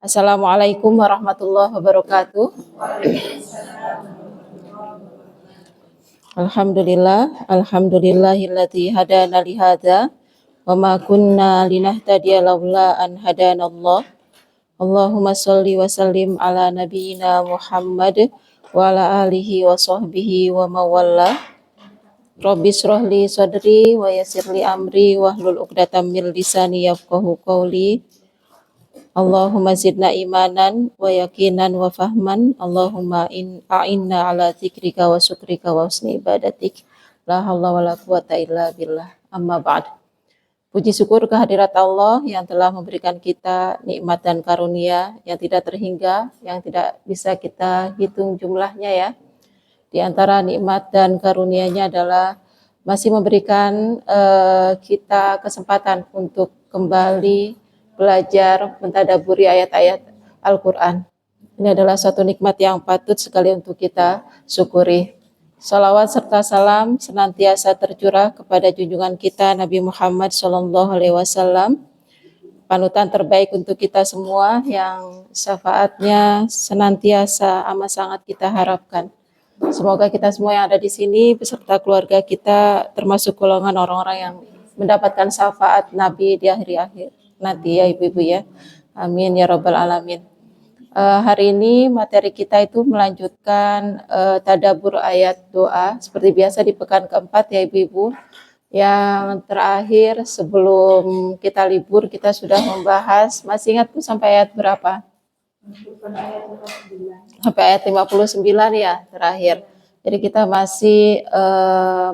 Assalamualaikum warahmatullahi wabarakatuh. Alhamdulillahilladzi hadana li hadza wa ma kunna linahtadiya laula an hadanallah. Allahumma shalli wa sallim ala nabiyyina Muhammad wa ala alihi wa sahbihi wa mawalla. Rabbi shrah li sadri wa yassir li amri wahlul 'uqdatam min lisani yafqahu qawli. Allahumma zidna imanan wa yaqinan wa fahman. Allahumma a'inna ala dzikrika wa syukrika wa husni ibadatik. La haula wa la quwata illa billah. Amma ba'd. Puji syukur kehadirat Allah yang telah memberikan kita nikmat dan karunia yang tidak terhingga, yang tidak bisa kita hitung jumlahnya ya. Di antara nikmat dan karunia-Nya adalah masih memberikan kita kesempatan untuk kembali belajar mentadaburi ayat-ayat Al-Quran. Ini adalah suatu nikmat yang patut sekali untuk kita syukuri. Salawat serta salam senantiasa tercurah kepada junjungan kita Nabi Muhammad SAW, panutan terbaik untuk kita semua yang syafaatnya senantiasa amat sangat kita harapkan. Semoga kita semua yang ada di sini beserta keluarga kita termasuk golongan orang-orang yang mendapatkan syafaat Nabi di akhir-akhir nanti ya ibu-ibu ya. Amin ya rabbal alamin. Hari ini materi kita itu melanjutkan tadabbur ayat doa seperti biasa di pekan keempat ya ibu-ibu. Yang terakhir sebelum kita libur kita sudah membahas, masih ingat Bu sampai ayat berapa? Sampai ayat 59 ya terakhir. Jadi kita masih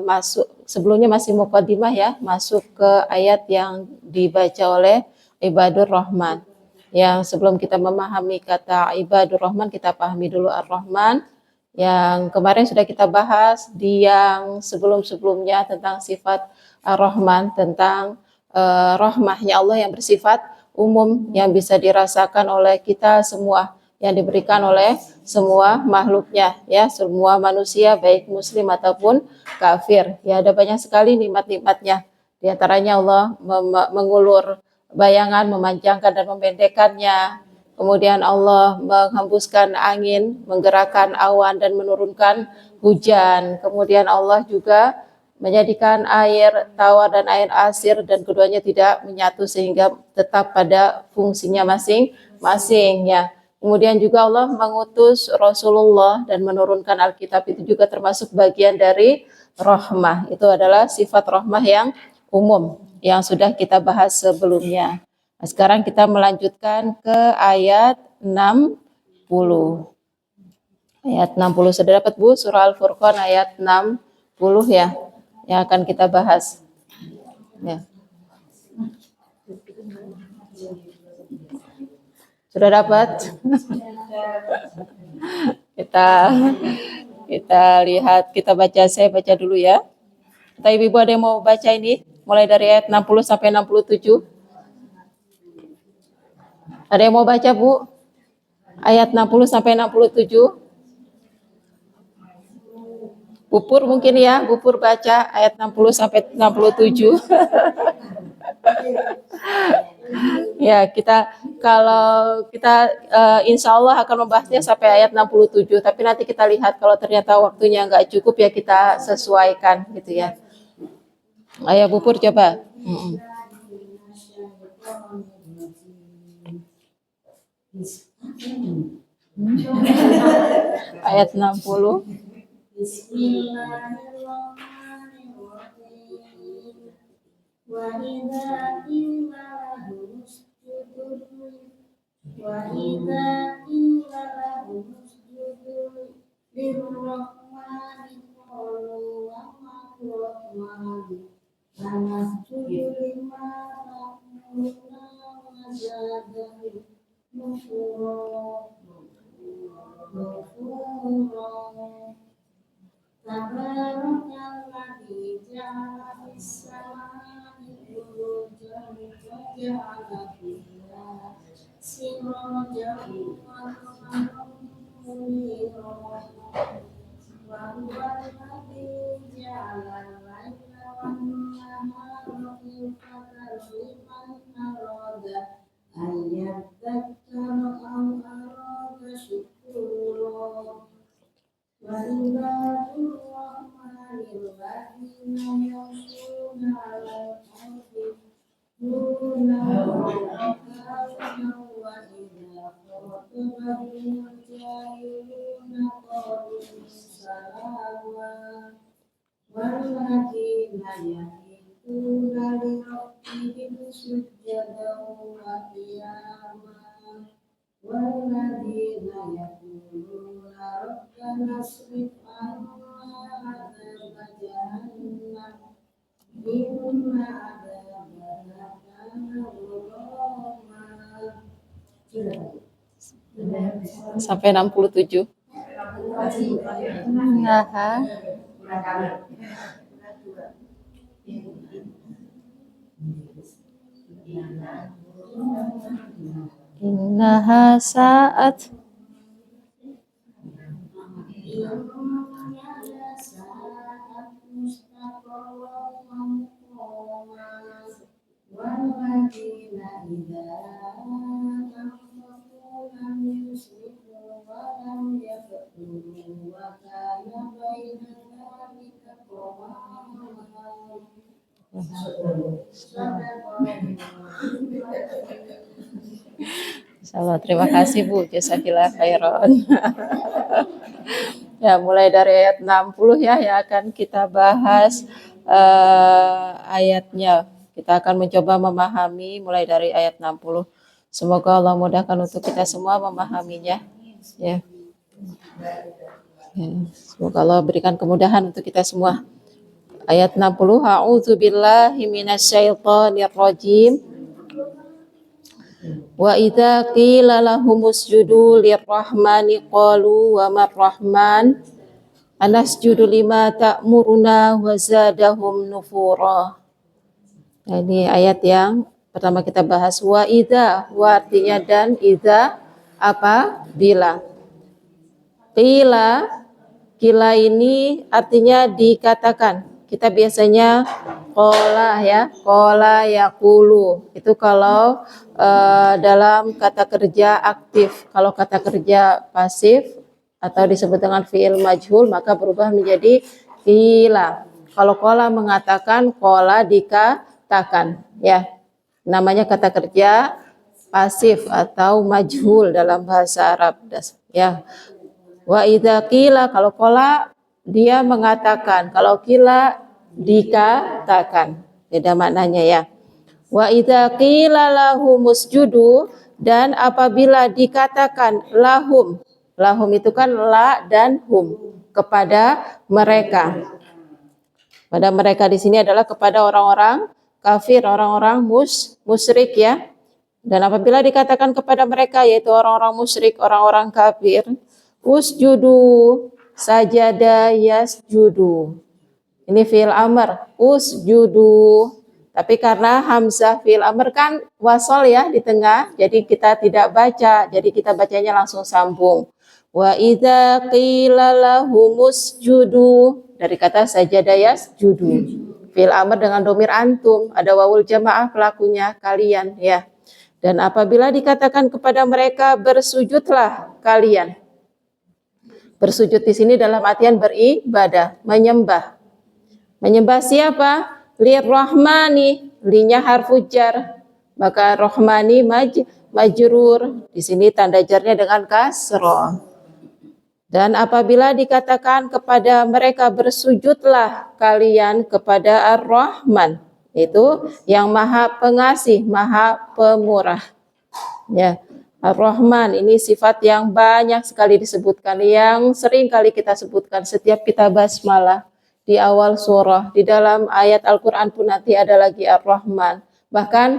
masuk, sebelumnya masih mukadimah ya, masuk ke ayat yang dibaca oleh Ibadur Rahman. Yang sebelum kita memahami kata Ibadur Rahman, kita pahami dulu Ar-Rahman. Yang kemarin sudah kita bahas di yang sebelum-sebelumnya tentang sifat Ar-Rahman, tentang rahmahnya Allah yang bersifat umum, yang bisa dirasakan oleh kita semua, yang diberikan oleh semua makhluknya ya, semua manusia baik muslim ataupun kafir. Ya, ada banyak sekali nikmat-nikmatnya. Di antaranya Allah mengulur bayangan, memanjangkan dan memendekkannya. Kemudian Allah menghembuskan angin, menggerakkan awan dan menurunkan hujan. Kemudian Allah juga menjadikan air tawar dan air asir dan keduanya tidak menyatu sehingga tetap pada fungsinya masing-masing ya. Kemudian juga Allah mengutus Rasulullah dan menurunkan Alkitab, itu juga termasuk bagian dari rahmah. Itu adalah sifat rahmah yang umum yang sudah kita bahas sebelumnya. Nah, sekarang kita melanjutkan ke ayat 60. Ayat 60 sudah dapat Bu, surah Al-Furqan ayat 60 ya, yang akan kita bahas. Ya. Sudah dapat? kita lihat, kita baca, saya baca dulu ya. Kita ibu-ibu ada yang mau baca ini? Mulai dari ayat 60 sampai 67. Ada yang mau baca, Bu? Ayat 60 sampai 67. Bupur mungkin ya, Bupur baca ayat 60 sampai 67. Ya, kalau kita insya Allah akan membahasnya sampai ayat 67, tapi nanti kita lihat kalau ternyata waktunya nggak cukup ya kita sesuaikan gitu ya. Ayo Bupur coba. Ayat 60. Bismillahirrahmanirrahim. Wa idza qila lahum usjudu lirrahmani qalu wa ma rahmanu anasjudu lima ta'muruna wa zadahum nufura. Tabarakalladzi ja'ala fis-samaa'i burujan wa ja'ala fiha sirajan wa qamaran munira wa huwa alladzi ja'ala al-laila wan-nahara khilfatan liman arada an yadhakkara Sampai 67. Innaha sa'at Insyaallah, terima kasih Bu, jazakillah khairan. Ya, mulai dari ayat 60 ya yang akan kita bahas ayatnya. Kita akan mencoba memahami mulai dari ayat 60. Semoga Allah mudahkan untuk kita semua memahaminya. Ya. Semoga Allah berikan kemudahan untuk kita semua. Ayat 60, A'udzubillahi minasyaitonir rajim. Wa idza qila lahum usjudu lirrahmani qalu wa marrahman anasjudu lima ta'muruna wa zadahum nufura. Nah, ini ayat yang pertama kita bahas. Wa idza, wa artinya dan, idza apa? Bila. Qila ini artinya dikatakan. Kita biasanya qala ya, qala yaqulu. Itu kalau dalam kata kerja aktif. Kalau kata kerja pasif atau disebut dengan fi'il majhul maka berubah menjadi qila. Kalau qala mengatakan, qala dikatakan ya. Namanya kata kerja pasif atau majhul dalam bahasa Arab ya. Wa idza qila, kalau qala dia mengatakan, kalau qila dikatakan. Beda maknanya ya. Wa idza qila lahum usjudu, dan apabila dikatakan lahum. Lahum itu kan la dan hum, kepada mereka. Pada mereka di sini adalah kepada orang-orang kafir, orang-orang musyrik ya. Dan apabila dikatakan kepada mereka, yaitu orang-orang musyrik, orang-orang kafir, usjudu, sajada yasjudu. Ini fi'il amr, usjudu. Tapi karena hamzah fi'il amr kan wasol ya di tengah, jadi kita tidak baca, jadi kita bacanya langsung sambung. Wa idza qila lahumusjudu, dari kata sajada yasjudu. Fi'il amr dengan domir antum, ada wawul jamaah pelakunya kalian ya. Dan apabila dikatakan kepada mereka bersujudlah kalian. Bersujud di sini dalam artian beribadah, menyembah. Menyembah siapa? Lirrahmani, linya harfu jar. Maka rahmani majrur. Di sini tanda jarnya dengan kasroh. Dan apabila dikatakan kepada mereka bersujudlah kalian kepada Ar-Rahman, itu yang Maha Pengasih, Maha Pemurah. Ya. Ar-Rahman ini sifat yang banyak sekali disebutkan, yang sering kali kita sebutkan setiap kita basmalah di awal surah, di dalam ayat Al-Quran pun nanti ada lagi Ar-Rahman. Bahkan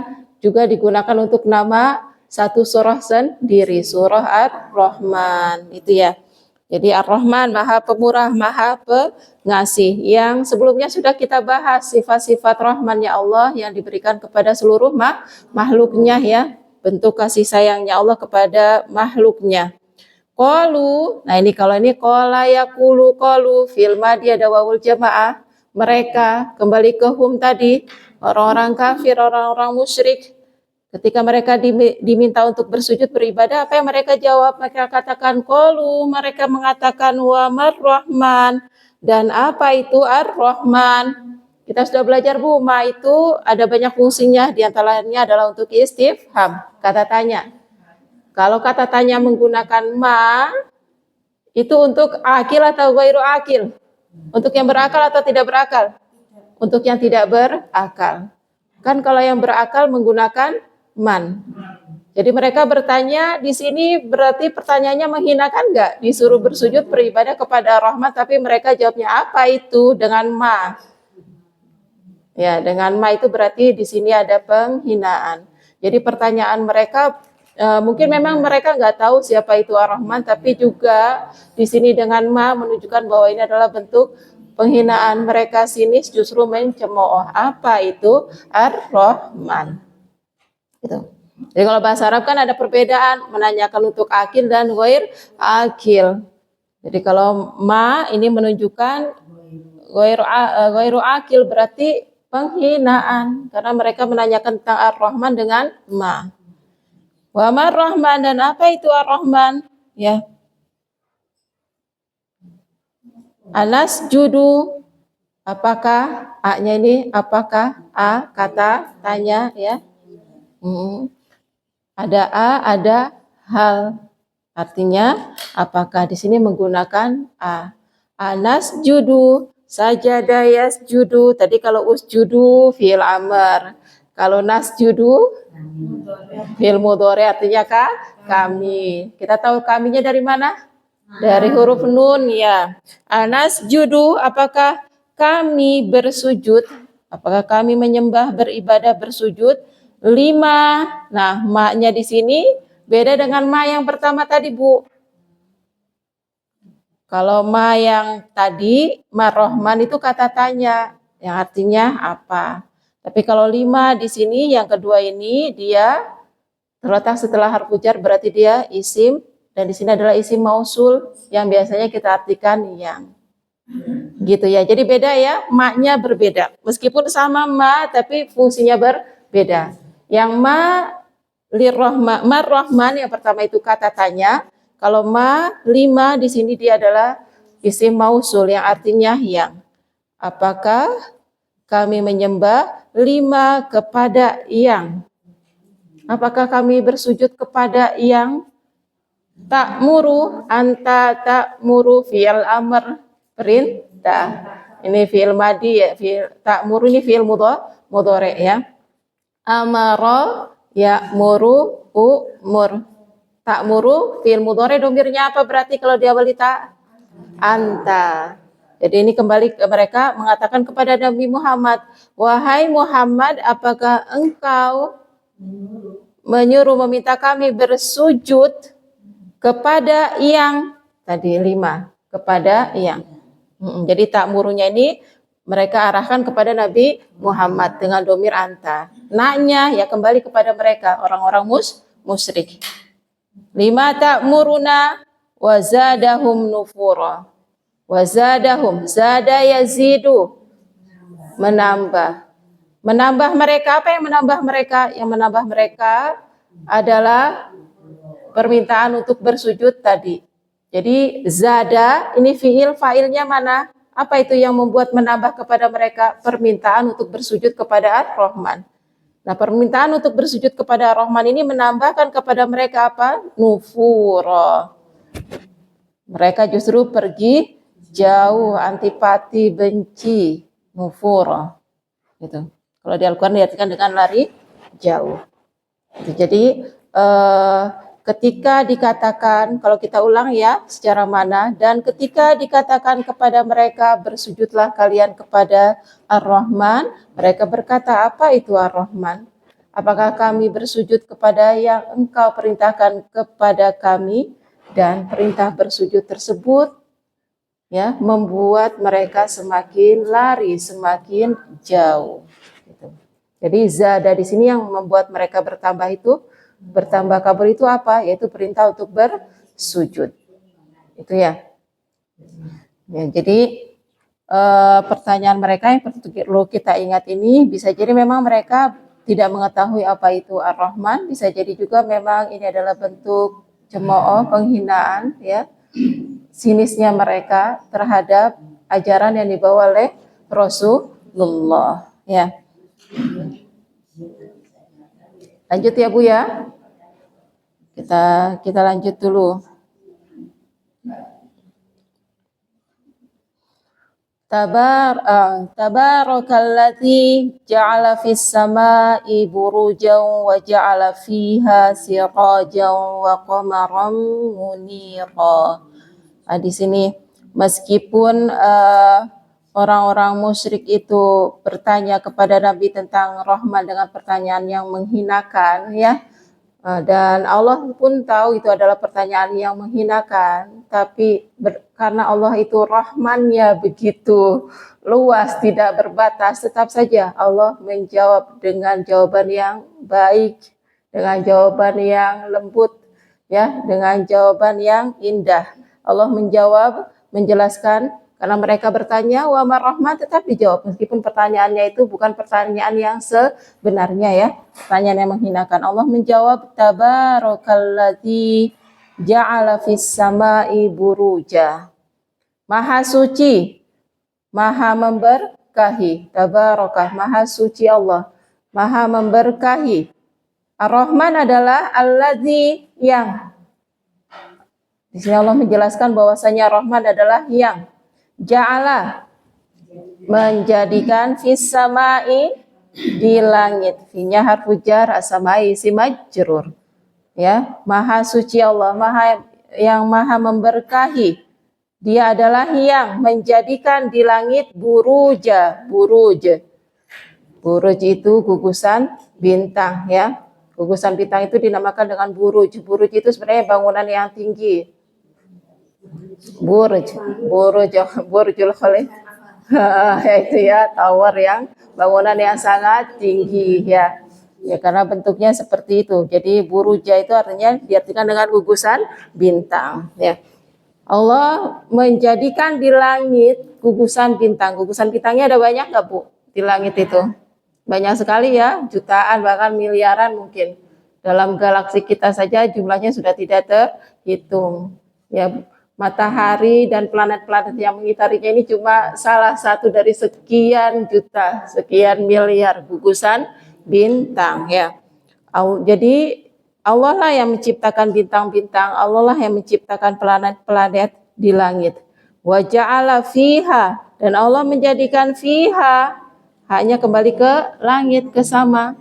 juga digunakan untuk nama satu surah sendiri, surah Ar-Rahman. Itu ya. Jadi Ar-Rahman Maha Pemurah, Maha Pengasih. Yang sebelumnya sudah kita bahas sifat-sifat Rahmannya Allah yang diberikan kepada seluruh makhluknya ya. Bentuk kasih sayangnya Allah kepada makhluknya. Qalu, nah ini kalau ini qala yaqulu qalu, fil madhi ada wawul jamaah, mereka, kembali ke hum tadi, orang-orang kafir, orang-orang musyrik. Ketika mereka diminta untuk bersujud beribadah, apa yang mereka jawab? Mereka katakan qalu, mereka mengatakan wa marrahman, dan apa itu Ar-Rahman? Kita sudah belajar Bu, ma itu ada banyak fungsinya, diantaranya adalah untuk istifham, kata tanya. Kalau kata tanya menggunakan ma, itu untuk akil atau ghairu akil? Untuk yang berakal atau tidak berakal? Untuk yang tidak berakal. Kan kalau yang berakal menggunakan man. Jadi mereka bertanya di sini berarti pertanyaannya menghinakan nggak? Disuruh bersujud beribadah kepada Rahman, tapi mereka jawabnya apa itu dengan ma? Ya, dengan ma itu berarti di sini ada penghinaan. Jadi pertanyaan mereka mungkin memang mereka nggak tahu siapa itu Ar-Rahman, tapi juga di sini dengan ma menunjukkan bahwa ini adalah bentuk penghinaan. Mereka sinis justru mencemooh apa itu Ar-Rahman. Gitu. Jadi kalau bahasa Arab kan ada perbedaan menanyakan untuk akil dan ghair akil. Jadi kalau ma ini menunjukkan ghairu akil berarti penghinaan karena mereka menanyakan tentang Ar-Rahman dengan ma. Wa Ar-Rahman, dan apa itu Ar-Rahman? Ya. Anas judu, apakah a-nya ini apakah a kata tanya ya. Ada a, ada hal. Artinya apakah di sini menggunakan a. Anas judu, sajada yasjudu. Tadi kalau usjudu fi'il amr. Kalau nasjudu fi'il mudhari, artinya kami. Kita tahu kaminya dari mana? Dari huruf nun ya. Anas judu, apakah kami bersujud? Apakah kami menyembah, beribadah, bersujud? 5. Nah, ma-nya di sini beda dengan ma yang pertama tadi, Bu. Kalau ma yang tadi, ma Rahman itu kata tanya, yang artinya apa. Tapi kalau 5 di sini, yang kedua ini, dia terletak setelah harfu jar, berarti dia isim, dan di sini adalah isim mausul, yang biasanya kita artikan yang. Gitu ya, jadi beda ya, ma-nya berbeda. Meskipun sama ma, tapi fungsinya berbeda. Yang ma Rahman yang pertama itu kata tanya. Kalau ma 5 di sini dia adalah isim mausul yang artinya yang. Apakah kami menyembah 5 kepada yang? Apakah kami bersujud kepada yang? Ta'muru, anta ta'muru fi'il amr, perintah. Ini fi'il madi ya, ta'muru ini fi'il mudhari ya. Amara ya'muru umur. Ta'muru fi'il mudhari, domirnya apa berarti kalau diawali ta? Anta. Jadi ini kembali ke mereka mengatakan kepada Nabi Muhammad, wahai Muhammad, apakah engkau menyuruh meminta kami bersujud kepada yang tadi 5, kepada yang. Jadi ta'murunya ini mereka arahkan kepada Nabi Muhammad dengan domir anta. Naknya ya kembali kepada mereka orang-orang musyrik. 5 ta'muruna wa zadahum nufura. Wa zadahum, zada yazidu, menambah. Menambah mereka, apa yang menambah mereka? Yang menambah mereka adalah permintaan untuk bersujud tadi. Jadi zada ini fiil, fa'ilnya mana? Apa itu yang membuat menambah kepada mereka? Permintaan untuk bersujud kepada Ar-Rahman. Nah, permintaan untuk bersujud kepada Ar-Rahman ini menambahkan kepada mereka apa? Nufura. Mereka justru pergi jauh, antipati, benci, nufura. Gitu. Kalau di Al-Quran diartikan dengan lari jauh. Jadi ketika dikatakan, kalau kita ulang ya secara mana, dan ketika dikatakan kepada mereka bersujudlah kalian kepada Ar-Rahman, mereka berkata apa itu Ar-Rahman? Apakah kami bersujud kepada yang engkau perintahkan kepada kami? Dan perintah bersujud tersebut ya membuat mereka semakin lari, semakin jauh. Gitu. Jadi zada di sini yang membuat mereka bertambah itu, bertambah kabur itu apa? Yaitu perintah untuk bersujud. Itu ya. Ya jadi pertanyaan mereka yang perlu kita ingat ini bisa jadi memang mereka tidak mengetahui apa itu Ar-Rahman, bisa jadi juga memang ini adalah bentuk cemooh, penghinaan ya. Sinisnya mereka terhadap ajaran yang dibawa oleh fadlullah. Ya. Lanjut ya Bu ya. Kita lanjut dulu. Tabarakalladzi ja'ala fis sama'i burujan wa ja'ala fiha sirajan wa qamaran munira. Nah, di sini meskipun orang-orang musyrik itu bertanya kepada Nabi tentang Rahman dengan pertanyaan yang menghinakan ya, dan Allah pun tahu itu adalah pertanyaan yang menghinakan, tapi karena Allah itu Rahman-Nya begitu luas, tidak berbatas, tetap saja Allah menjawab dengan jawaban yang baik, dengan jawaban yang lembut, ya, dengan jawaban yang indah. Allah menjawab, menjelaskan, karena mereka bertanya, wa marrahman, tetap dijawab. Meskipun pertanyaannya itu bukan pertanyaan yang sebenarnya ya. Pertanyaan yang menghinakan. Allah menjawab, tabarakalladzi ja'ala fis sama'i buruja. Maha suci, maha memberkahi. Tabarakah, maha suci Allah. Maha memberkahi. Ar-Rahman adalah alladzi yang. Di sini Allah menjelaskan bahwasanya Rahman adalah yang ja'ala menjadikan fis sama'i di langit. Finya harfu jar, as-sama'i si majrur. Ya, maha suci Allah, yang maha memberkahi. Dia adalah yang menjadikan di langit buruja, buruj. Buruj itu gugusan bintang ya. Gugusan bintang itu dinamakan dengan buruj. Buruj itu sebenarnya bangunan yang tinggi. Burjul Khalif. Itu ya, tower yang bangunan yang sangat tinggi ya. Ya, karena bentuknya seperti itu. Jadi buruja itu artinya diartikan dengan gugusan bintang ya. Allah menjadikan di langit gugusan bintang. Gugusan bintangnya ada banyak nggak Bu di langit itu? Banyak sekali ya, jutaan bahkan miliaran mungkin. Dalam galaksi kita saja jumlahnya sudah tidak terhitung. Ya, matahari dan planet-planet yang mengitarinya ini cuma salah satu dari sekian juta, sekian miliar gugusan bintang ya. Jadi Allah lah yang menciptakan bintang-bintang, Allah lah yang menciptakan planet-planet di langit. Wa ja'ala fiha, dan Allah menjadikan fiha, hanya kembali ke langit, ke sama.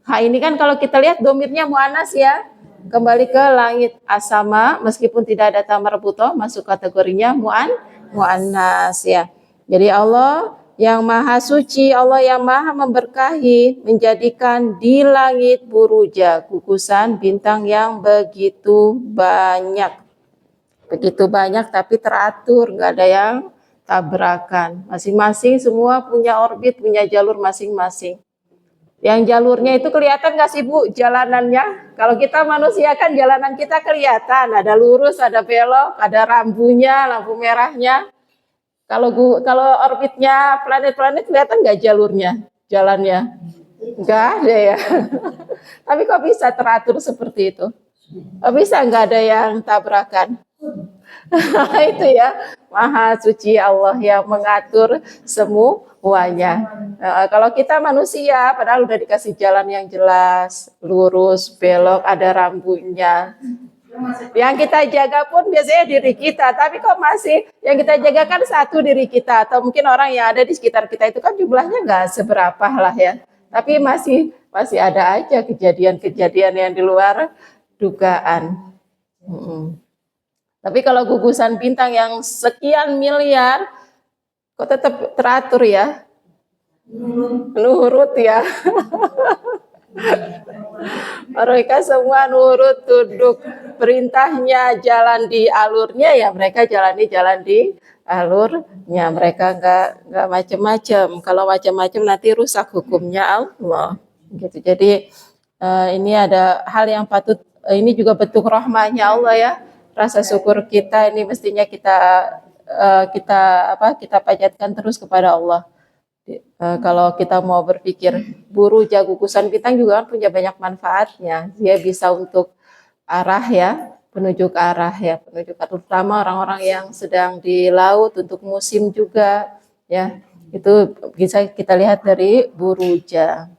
Ha ini kan kalau kita lihat domirnya mu'anas ya, kembali ke langit asama, meskipun tidak ada ta marbuthah, masuk kategorinya mu'annas ya. Jadi Allah yang maha suci, Allah yang maha memberkahi, menjadikan di langit buruja, gugusan bintang yang begitu banyak. Begitu banyak tapi teratur, nggak ada yang tabrakan. Masing-masing semua punya orbit, punya jalur masing-masing. Yang jalurnya itu kelihatan nggak sih Bu jalanannya? Kalau kita manusia kan jalanan kita kelihatan, ada lurus, ada belok, ada rambunya, lampu merahnya. Kalau orbitnya planet-planet kelihatan nggak jalurnya, jalannya? Nggak ada ya. Tapi kok bisa teratur seperti itu? Kok bisa nggak ada yang tabrakan? Itu ya, maha suci Allah yang mengatur semuanya. Kalau kita manusia, padahal udah dikasih jalan yang jelas, lurus, belok, ada rambunya. Yang kita jaga pun biasanya diri kita, tapi kok masih yang kita jaga kan satu diri kita, atau mungkin orang yang ada di sekitar kita itu kan jumlahnya nggak seberapa lah ya. Tapi masih ada aja kejadian-kejadian yang di luar dugaan. Tapi kalau gugusan bintang yang sekian miliar, kok tetap teratur ya? Nurut ya. Mereka semua nurut, tunduk perintahnya, jalan di alurnya ya, mereka jalan di alurnya. Mereka nggak macam-macam. Kalau macam-macam nanti rusak hukumnya Allah. Gitu. Jadi ini ada hal yang patut, ini juga bentuk rahmahnya Allah ya. Rasa syukur kita ini mestinya kita panjatkan terus kepada Allah. Kalau kita mau berpikir buruja gugusan bintang juga kan punya banyak manfaatnya. Dia bisa untuk arah ya, penunjuk arah ya, penunjuk terutama orang-orang yang sedang di laut, untuk musim juga ya. Itu bisa kita lihat dari buruja.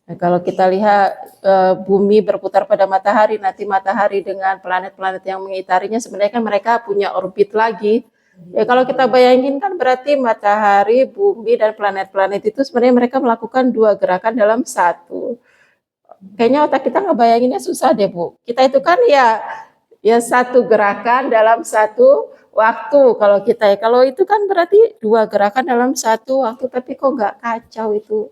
Nah, kalau kita lihat bumi berputar pada matahari, nanti matahari dengan planet-planet yang mengitarinya sebenarnya kan mereka punya orbit lagi. Ya kalau kita bayangin kan berarti matahari, bumi dan planet-planet itu sebenarnya mereka melakukan 2 gerakan dalam satu. Kayaknya otak kita ngebayanginnya susah deh Bu. Kita itu kan ya satu gerakan dalam satu waktu kalau kita ya. Kalau itu kan berarti 2 gerakan dalam satu waktu, tapi kok nggak kacau itu.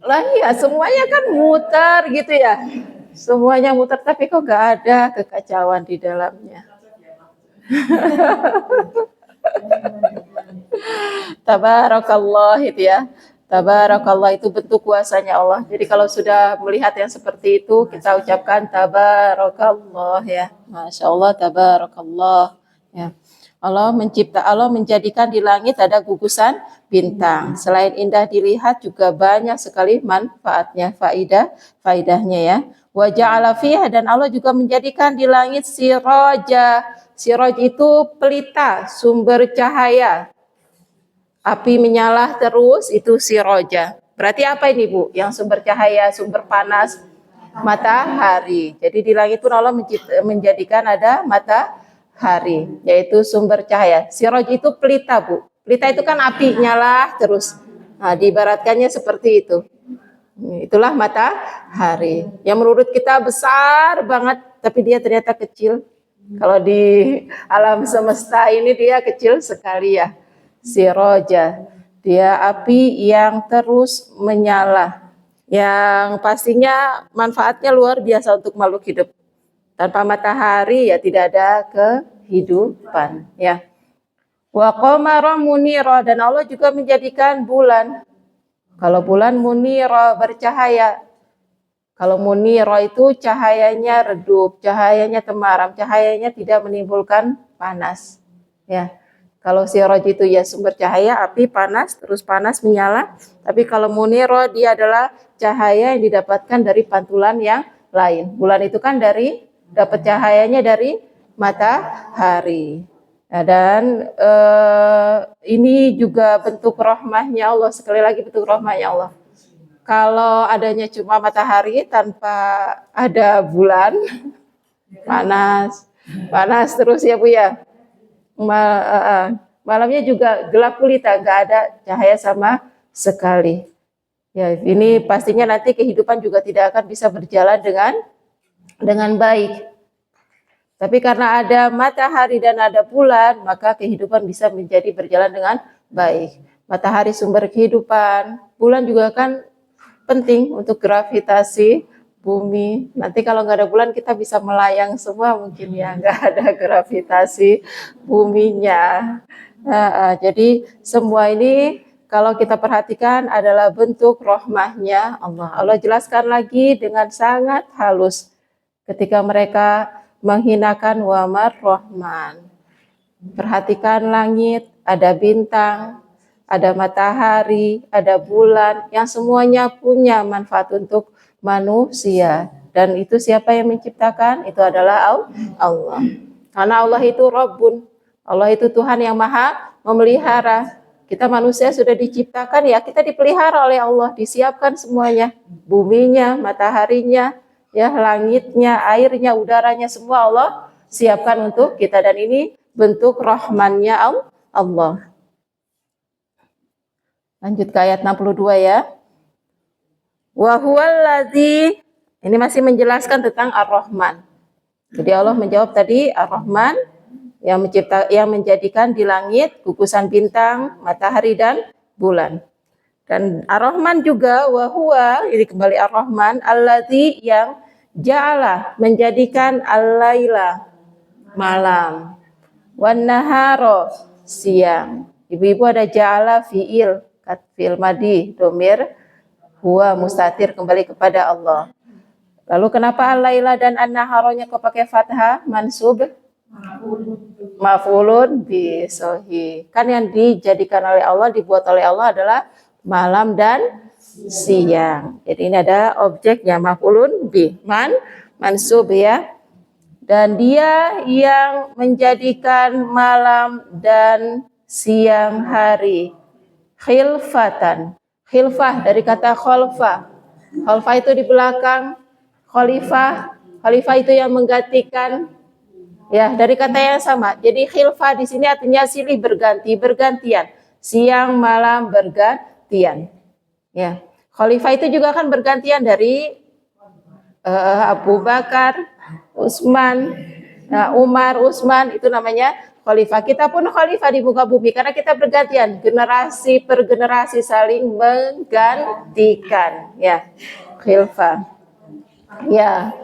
Lah iya, semuanya kan muter gitu ya. Semuanya muter, tapi kok nggak ada kekacauan di dalamnya. Tabarakallah itu ya. Tabarakallah itu bentuk kuasanya Allah. Jadi kalau sudah melihat yang seperti itu, kita ucapkan tabarakallah ya. Masya Allah, tabarakallah ya. Allah menjadikan di langit ada gugusan bintang. Selain indah dilihat juga banyak sekali manfaatnya, faidahnya ya. Wa ja'ala fiha, dan Allah juga menjadikan di langit siraja. Siraj itu pelita, sumber cahaya. Api menyala terus, itu siroja. Berarti apa ini Bu? Yang sumber cahaya, sumber panas, matahari. Jadi di langit pun Allah menjadikan ada matahari, yaitu sumber cahaya. Siroj itu pelita Bu. Pelita itu kan api nyala terus. Nah, diibaratkannya seperti itu. Itulah matahari. Yang menurut kita besar banget, tapi dia ternyata kecil. Kalau di alam semesta ini dia kecil sekali ya. Siroja, dia api yang terus menyala, yang pastinya manfaatnya luar biasa untuk makhluk hidup. Tanpa matahari ya tidak ada kehidupan ya. Wa qamara munira, dan Allah juga menjadikan bulan. Kalau bulan munira, bercahaya. Kalau munira itu cahayanya redup, cahayanya temaram, cahayanya tidak menimbulkan panas ya. Kalau siraj itu ya sumber cahaya, api panas, terus panas menyala. Tapi kalau muniro dia adalah cahaya yang didapatkan dari pantulan yang lain. Bulan itu kan dapat cahayanya dari matahari. Nah, dan ini juga bentuk rahmahnya Allah. Sekali lagi bentuk rahmahnya Allah. Kalau adanya cuma matahari tanpa ada bulan, panas terus ya Bu ya. Malamnya juga gelap gulita, nggak ada cahaya sama sekali. Ya, ini pastinya nanti kehidupan juga tidak akan bisa berjalan dengan baik. Tapi karena ada matahari dan ada bulan, maka kehidupan bisa menjadi berjalan dengan baik. Matahari sumber kehidupan, bulan juga kan penting untuk gravitasi bumi. Nanti kalau nggak ada bulan kita bisa melayang semua mungkin ya, nggak ada gravitasi buminya. Jadi semua ini kalau kita perhatikan adalah bentuk rahmahnya Allah. Allah jelaskan lagi dengan sangat halus ketika mereka menghinakan wamar rahman. Perhatikan langit, ada bintang, ada matahari, ada bulan, yang semuanya punya manfaat untuk manusia. Dan itu siapa yang menciptakan? Itu adalah Allah. Karena Allah itu Rabbun. Allah itu Tuhan yang maha memelihara. Kita manusia sudah diciptakan ya, kita dipelihara oleh Allah, disiapkan semuanya. Buminya, mataharinya, ya langitnya, airnya, udaranya, semua Allah siapkan untuk kita. Dan ini bentuk rahmannya Allah. Lanjut ke ayat 62 ya. Wa huwallazi, ini masih menjelaskan tentang Ar-Rahman. Jadi Allah menjawab tadi Ar-Rahman yang menjadikan di langit gugusan bintang, matahari dan bulan. Dan Ar-Rahman juga wa huwa, ini kembali Ar-Rahman allazi yang ja'ala menjadikan al-laila malam, wan nahara siang. Ibu-ibu ada ja'ala fi'il madi domir huwa mustatir kembali kepada Allah. Lalu kenapa al-laila dan an-naharonya kok pakai fathah mansub? Maf'ulun bi sohi. Kan yang dijadikan oleh Allah, dibuat oleh Allah adalah malam dan siang. Jadi ini ada objeknya maf'ulun bi mansub ya. Dan dia yang menjadikan malam dan siang hari. Khilfatan. Khilfah dari kata khalfah. Khalfah itu di belakang. Khalifah. Khalifah itu yang menggantikan. Ya, dari kata yang sama. Jadi khilfah di sini artinya silih berganti, bergantian. Siang malam bergantian. Ya. Khalifah itu juga akan bergantian dari Abu Bakar, Utsman, Umar, Utsman, itu namanya khalifah. Kita pun khalifah di muka bumi karena kita bergantian, generasi per generasi saling menggantikan. Ya, khilafah. Ya,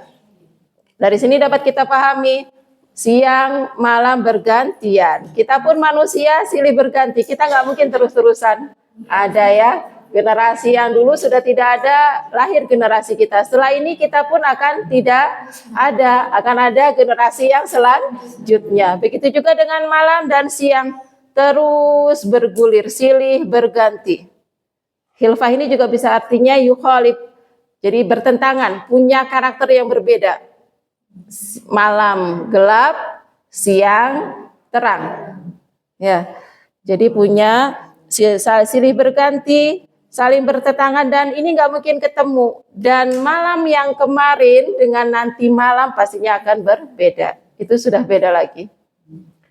dari sini dapat kita pahami siang malam bergantian. Kita pun manusia silih berganti. Kita nggak mungkin terus-terusan ada ya. Generasi yang dulu sudah tidak ada, lahir generasi kita. Setelah ini kita pun akan tidak ada, akan ada generasi yang selanjutnya. Begitu juga dengan malam dan siang, terus bergulir, silih berganti. Khilafah ini juga bisa artinya yukhalif, jadi bertentangan, punya karakter yang berbeda. Malam gelap, siang terang. Ya, jadi punya silih berganti, saling bertentangan, dan ini nggak mungkin ketemu. Dan malam yang kemarin dengan nanti malam pastinya akan berbeda. Itu sudah beda lagi.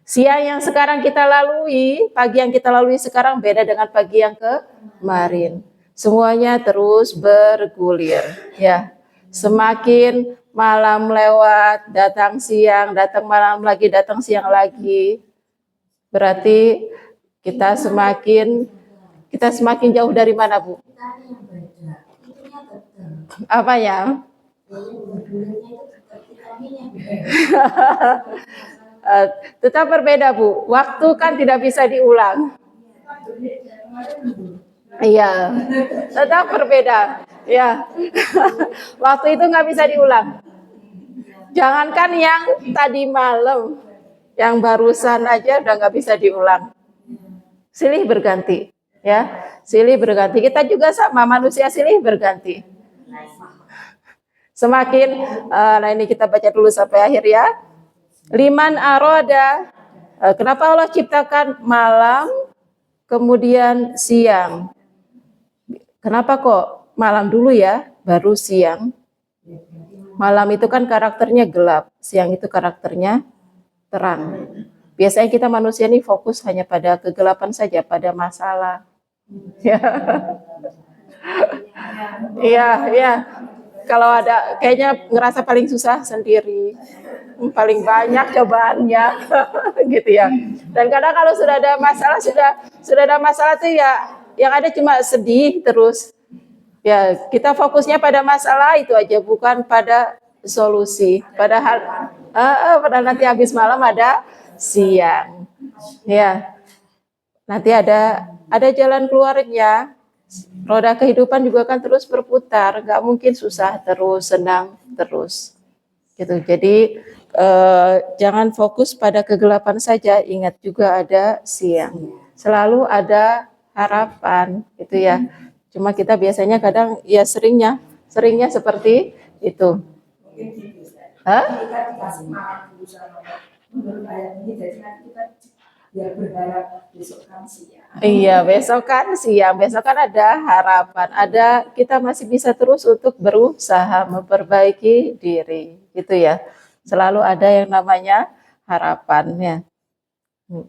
Siang yang sekarang kita lalui, pagi yang kita lalui sekarang beda dengan pagi yang kemarin. Semuanya terus bergulir. Ya, semakin malam lewat, datang siang, datang malam lagi, datang siang lagi. Berarti kita semakin jauh dari mana, Bu? Apa ya? Tetap berbeda, Bu. Waktu kan tidak bisa diulang. Iya, tetap berbeda. Ya, waktu itu nggak bisa diulang. Jangankan yang tadi malam, yang barusan aja udah nggak bisa diulang. Silih berganti, ya, silih berganti. Kita juga sama, manusia silih berganti. Semakin, nah ini kita baca dulu sampai akhir ya. Liman aroda, kenapa Allah ciptakan malam, kemudian siang? Kenapa kok malam dulu ya, baru siang? Malam itu kan karakternya gelap, siang itu karakternya terang. Biasanya kita manusia ini fokus hanya pada kegelapan saja, pada masalah. Iya, iya. Kalau ada, kayaknya ngerasa paling susah sendiri, paling banyak cobaannya, gitu ya. Dan kadang kalau sudah ada masalah, sudah ada masalah tuh ya, yang ada cuma sedih terus. Ya, kita fokusnya pada masalah itu aja, bukan pada solusi. Padahal nanti habis malam ada siang. Ya, nanti ada jalan keluarnya. Roda kehidupan juga kan terus berputar, nggak mungkin susah terus, senang terus. Gitu. Jadi jangan fokus pada kegelapan saja, ingat juga ada siang. Selalu ada harapan, gitu ya. Cuma kita biasanya kadang ya seringnya seperti itu. Hah? Iya, besok kan ada harapan, kita masih bisa terus untuk berusaha memperbaiki diri, gitu ya. Selalu ada yang namanya harapannya.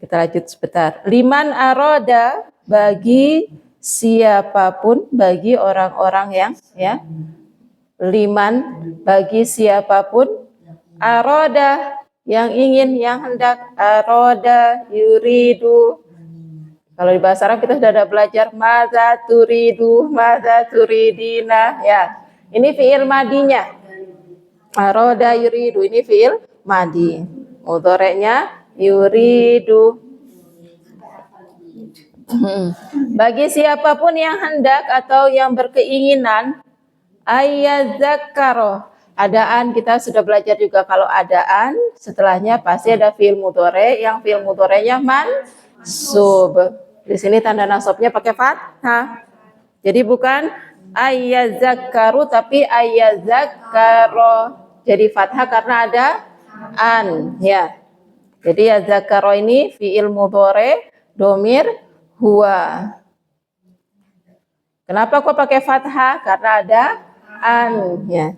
Kita lanjut sebentar. Liman aroda, bagi siapapun, bagi orang-orang yang ya. Liman, bagi siapapun, aroda, yang ingin, yang hendak, aroda, yuridu. Kalau di bahasa Arab kita sudah ada belajar madza turidu, madza turidina, ya. Ini fiil madinya. Aroda yuridu, ini fiil madi. Mudhoreknya yuridu. Bagi siapapun yang hendak atau yang berkeinginan, ayyadzakaro. Adaan kita sudah belajar juga, kalau adaan setelahnya pasti ada fiil mudhore, yang fiil mudhorenya mansub. Di sini tanda nasabnya pakai fathah. Jadi bukan ayyadzakaru tapi ayyadzakaro. Jadi fathah karena ada an, ya. Jadi yadzakaro ini fi'il mudhari domir huwa. Kenapa kok pakai fathah? Karena ada an, ya.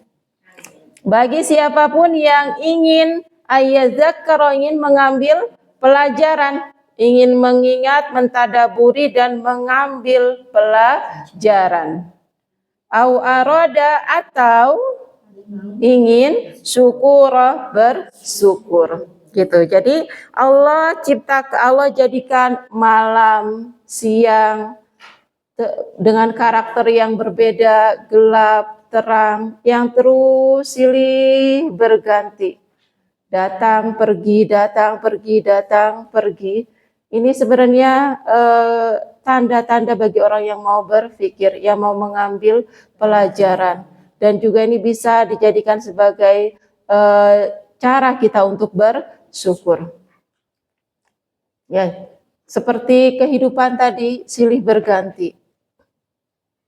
Bagi siapapun yang ingin ayadzakaro, ingin mengambil pelajaran, ingin mengingat, mentadaburi dan mengambil pelajaran. Au aroda, atau ingin syukur, bersyukur. Gitu. Jadi Allah jadikan malam, siang dengan karakter yang berbeda, gelap, terang, yang terus silih berganti. Datang, pergi, datang, pergi, datang, pergi. Ini sebenarnya tanda-tanda bagi orang yang mau berpikir, yang mau mengambil pelajaran. Dan juga ini bisa dijadikan sebagai cara kita untuk bersyukur. Ya, seperti kehidupan tadi silih berganti.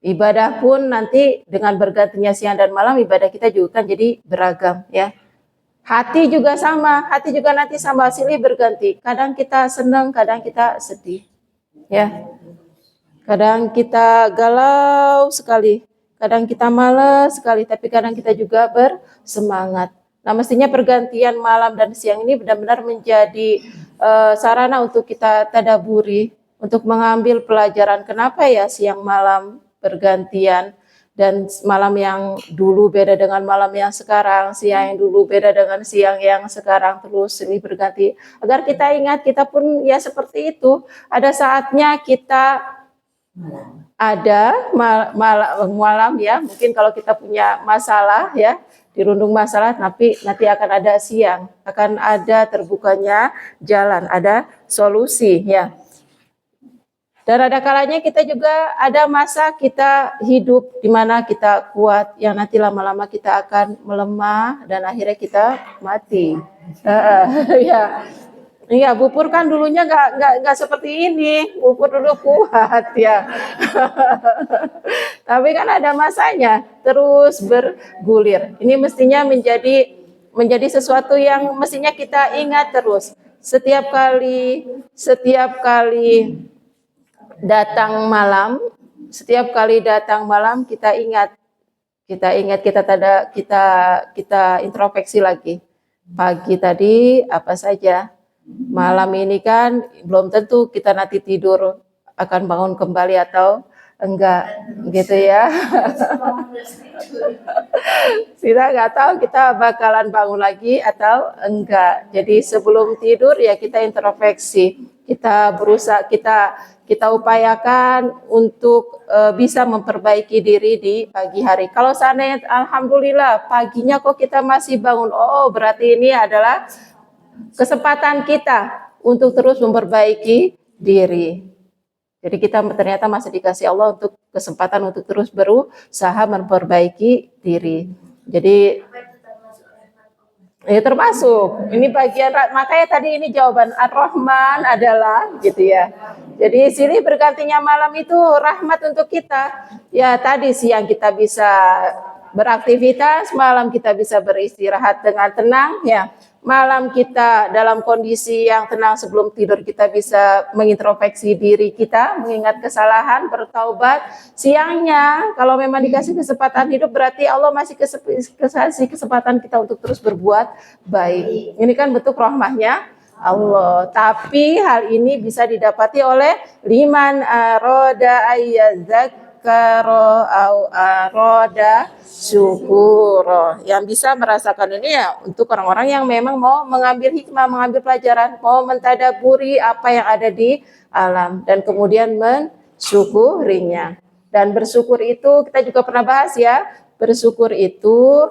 Ibadah pun nanti dengan bergantinya siang dan malam, ibadah kita juga kan jadi beragam, ya. Hati juga sama, hati juga nanti sama, silih berganti. Kadang kita senang, kadang kita sedih, ya. Kadang kita galau sekali, kadang kita malas sekali, tapi kadang kita juga bersemangat. Nah, mestinya pergantian malam dan siang ini benar-benar menjadi sarana untuk kita tadaburi, untuk mengambil pelajaran kenapa ya siang malam bergantian, dan malam yang dulu beda dengan malam yang sekarang, siang yang dulu beda dengan siang yang sekarang, terus silih berganti. Agar kita ingat, kita pun ya seperti itu. Ada saatnya kita ada malam ya, mungkin kalau kita punya masalah ya, dirundung masalah, tapi nanti akan ada siang, akan ada terbukanya jalan, ada solusi ya. Dan ada kalanya kita juga ada masa kita hidup di mana kita kuat, yang nanti lama-lama kita akan melemah dan akhirnya kita mati. Ya. Iya, Bupur kan dulunya nggak seperti ini. Bupur dulu kuat ya. Tapi kan ada masanya, terus bergulir. Ini mestinya menjadi sesuatu yang mestinya kita ingat terus. Setiap kali datang malam, kita ingat, kita introspeksi lagi. Pagi tadi apa saja, malam ini kan belum tentu kita nanti tidur akan bangun kembali atau enggak, gitu ya. Kita nggak tahu kita bakalan bangun lagi atau enggak. Jadi sebelum tidur ya kita introspeksi, kita berusaha, kita upayakan untuk bisa memperbaiki diri di pagi hari. Kalau seandainya alhamdulillah paginya kok kita masih bangun, oh berarti ini adalah kesempatan kita untuk terus memperbaiki diri. Jadi kita ternyata masih dikasih Allah untuk kesempatan untuk terus berusaha memperbaiki diri. Jadi ya termasuk, ini bagian, makanya tadi ini jawaban Ar-Rahman adalah gitu ya. Jadi silih bergantinya malam itu rahmat untuk kita. Ya tadi siang kita bisa beraktivitas, malam kita bisa beristirahat dengan tenang ya. Malam kita dalam kondisi yang tenang sebelum tidur, kita bisa mengintrospeksi diri kita, mengingat kesalahan, bertaubat. Siangnya kalau memang dikasih kesempatan hidup, berarti Allah masih kasih kesempatan kita untuk terus berbuat baik. Ini kan bentuk rahmahnya Allah. Tapi hal ini bisa didapati oleh liman aroda ayyadzakaro au aroda syukuro. Yang bisa merasakan ini ya untuk orang-orang yang memang mau mengambil hikmah, mengambil pelajaran, mau mentadaburi apa yang ada di alam dan kemudian mensyukurinya. Dan bersyukur itu kita juga pernah bahas ya, bersyukur itu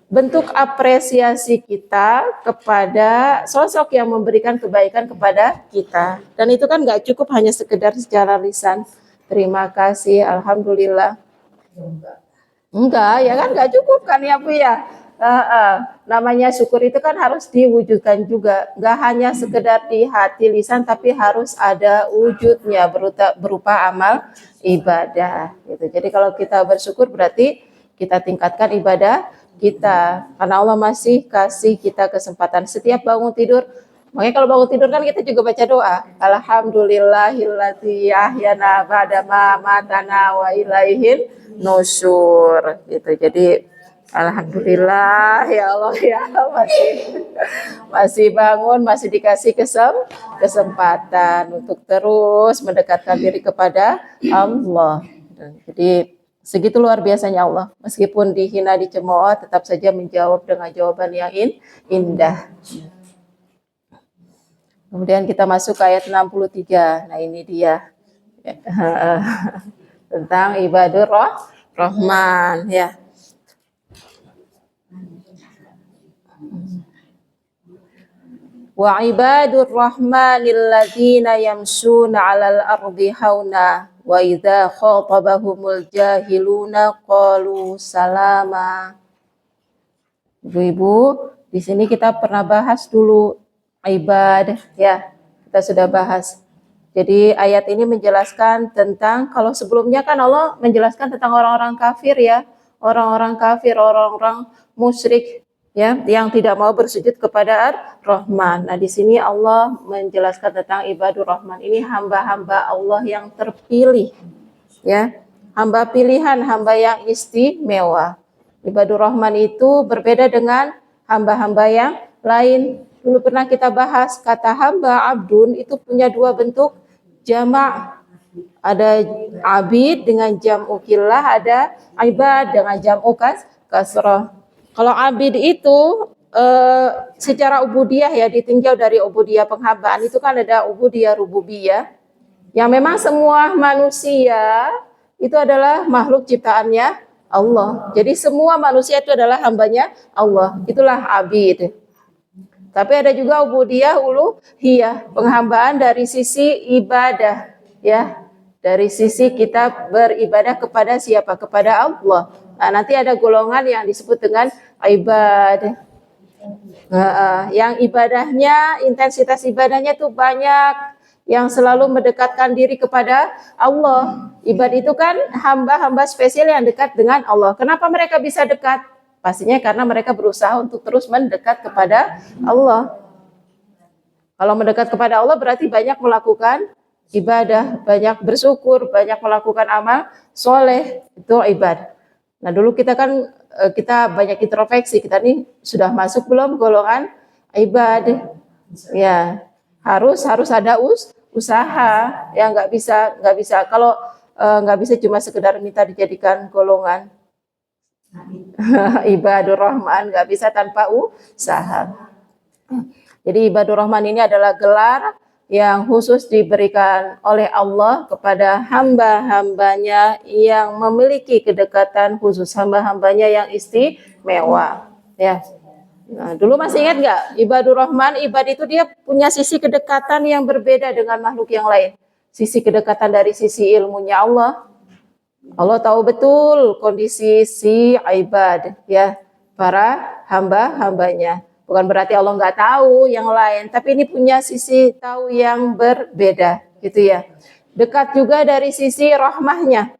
bentuk apresiasi kita kepada sosok yang memberikan kebaikan kepada kita. Dan itu kan nggak cukup hanya sekedar secara lisan, terima kasih, alhamdulillah. Enggak, ya kan nggak cukup kan ya Bu ya. Namanya syukur itu kan harus diwujudkan juga, nggak hanya sekedar di hati lisan, tapi harus ada wujudnya berupa amal ibadah. Gitu. Jadi kalau kita bersyukur berarti kita tingkatkan ibadah kita. Karena Allah masih kasih kita kesempatan setiap bangun tidur. Makanya kalau bangun tidur kan kita juga baca doa. Alhamdulillahilladzi ahyana ba'da ma matana wa ilaihin nusyur. Gitu. Jadi alhamdulillah ya Allah ya masih bangun, masih dikasih kesempatan untuk terus mendekatkan diri kepada Allah. Jadi segitu luar biasanya Allah. Meskipun dihina, dicemooh, tetap saja menjawab dengan jawaban yang indah. Kemudian kita masuk ke ayat 63. Nah ini dia. Tentang ibadur Rahman. Ya. Wa ibadur rahmanil ladzina yamshuna 'alal ardi hauna wa idza khatabahumul jahiluna qalu salama. Ibu-ibu, di sini kita pernah bahas dulu ibadah ya. Kita sudah bahas. Jadi ayat ini menjelaskan tentang, kalau sebelumnya kan Allah menjelaskan tentang orang-orang kafir ya. Orang-orang kafir, orang-orang musyrik ya, yang tidak mau bersujud kepada Ar-Rahman. Nah, di sini Allah menjelaskan tentang ibadur Rahman. Ini hamba-hamba Allah yang terpilih. Ya. Hamba pilihan, hamba yang istimewa. Ibadur Rahman itu berbeda dengan hamba-hamba yang lain. Dulu pernah kita bahas kata hamba abdun itu punya dua bentuk jamak. Ada abid dengan jam'u killah, ada ibad dengan jam'u kasrah. Kalau abid itu secara ubudiyah ya, ditinjau dari ubudiyah penghambaan itu kan ada ubudiyah rububiyah. Yang memang semua manusia itu adalah makhluk ciptaannya Allah. Jadi semua manusia itu adalah hambanya Allah. Itulah abid. Tapi ada juga ubudiyah uluhiyah, penghambaan dari sisi ibadah ya. Dari sisi kita beribadah kepada siapa? Kepada Allah. Nah, nanti ada golongan yang disebut dengan ibadah. Yang ibadahnya, intensitas ibadahnya itu banyak, yang selalu mendekatkan diri kepada Allah. Ibadah itu kan hamba-hamba spesial yang dekat dengan Allah. Kenapa mereka bisa dekat? Pastinya karena mereka berusaha untuk terus mendekat kepada Allah. Kalau mendekat kepada Allah berarti banyak melakukan ibadah, banyak bersyukur, banyak melakukan amal soleh, itu ibadah. Nah dulu kita kan kita banyak introspeksi, kita nih sudah masuk belum golongan ibadah? Ya harus ada usaha, ya nggak bisa kalau nggak bisa cuma sekedar minta dijadikan golongan ibadur Rahman, nggak bisa tanpa usaha. Jadi ibadur Rahman ini adalah gelar yang khusus diberikan oleh Allah kepada hamba-hambanya yang memiliki kedekatan khusus, hamba-hambanya yang istimewa. Ya. Nah, dulu masih ingat nggak? Ibadur Rahman, ibad itu dia punya sisi kedekatan yang berbeda dengan makhluk yang lain. Sisi kedekatan dari sisi ilmunya Allah. Allah tahu betul kondisi si ibad, ya, para hamba-hambanya. Bukan berarti Allah nggak tahu yang lain, tapi ini punya sisi tahu yang berbeda, gitu ya. Dekat juga dari sisi rahmahnya.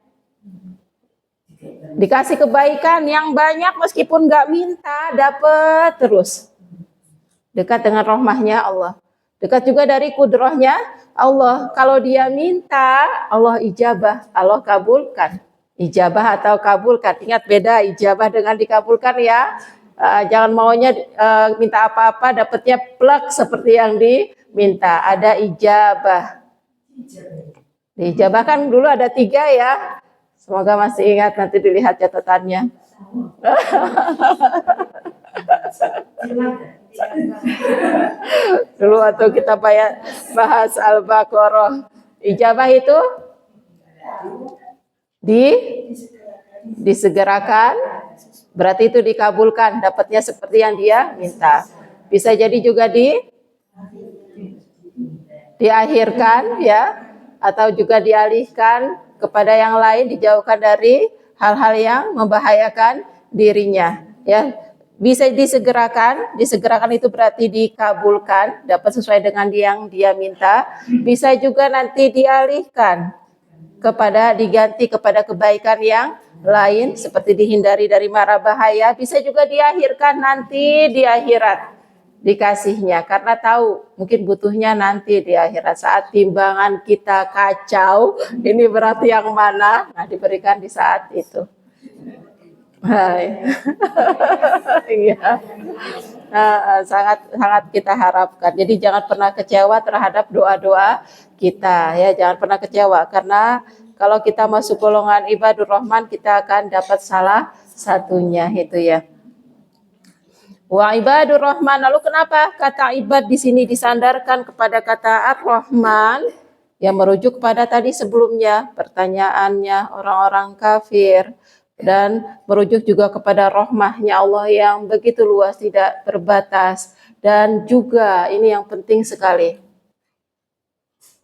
Dikasih kebaikan yang banyak meskipun nggak minta, dapat terus. Dekat dengan rahmahnya Allah. Dekat juga dari kudrahnya Allah. Kalau dia minta, Allah ijabah, Allah kabulkan. Ijabah atau kabulkan. Ingat beda ijabah dengan dikabulkan ya. Jangan maunya minta apa-apa dapatnya plek seperti yang diminta. Ada ijabah. Ijabah kan dulu ada 3 ya. Semoga masih ingat, nanti dilihat catatannya. Dulu waktu kita bahas Al-Baqarah, ijabah itu disegerakan, berarti itu dikabulkan, dapatnya seperti yang dia minta. Bisa jadi juga diakhirkan ya, atau juga dialihkan kepada yang lain, dijauhkan dari hal-hal yang membahayakan dirinya ya. Bisa disegerakan itu berarti dikabulkan, dapat sesuai dengan yang dia minta. Bisa juga nanti dialihkan diganti kepada kebaikan yang lain, seperti dihindari dari mara bahaya, bisa juga diakhirkan nanti di akhirat dikasihnya, karena tahu mungkin butuhnya nanti di akhirat saat timbangan kita kacau, ini berarti yang mana, nah diberikan di saat itu. Hai. Iya. Sangat sangat kita harapkan. Jadi jangan pernah kecewa terhadap doa-doa kita ya, jangan pernah kecewa, karena kalau kita masuk golongan ibadur rahman kita akan dapat salah satunya itu ya. Wa ibadur rahman, lalu kenapa kata ibad di sini disandarkan kepada kata ar-rahman yang merujuk kepada tadi sebelumnya pertanyaannya orang-orang kafir, dan merujuk juga kepada rahmahnya Allah yang begitu luas, tidak terbatas. Dan juga ini yang penting sekali,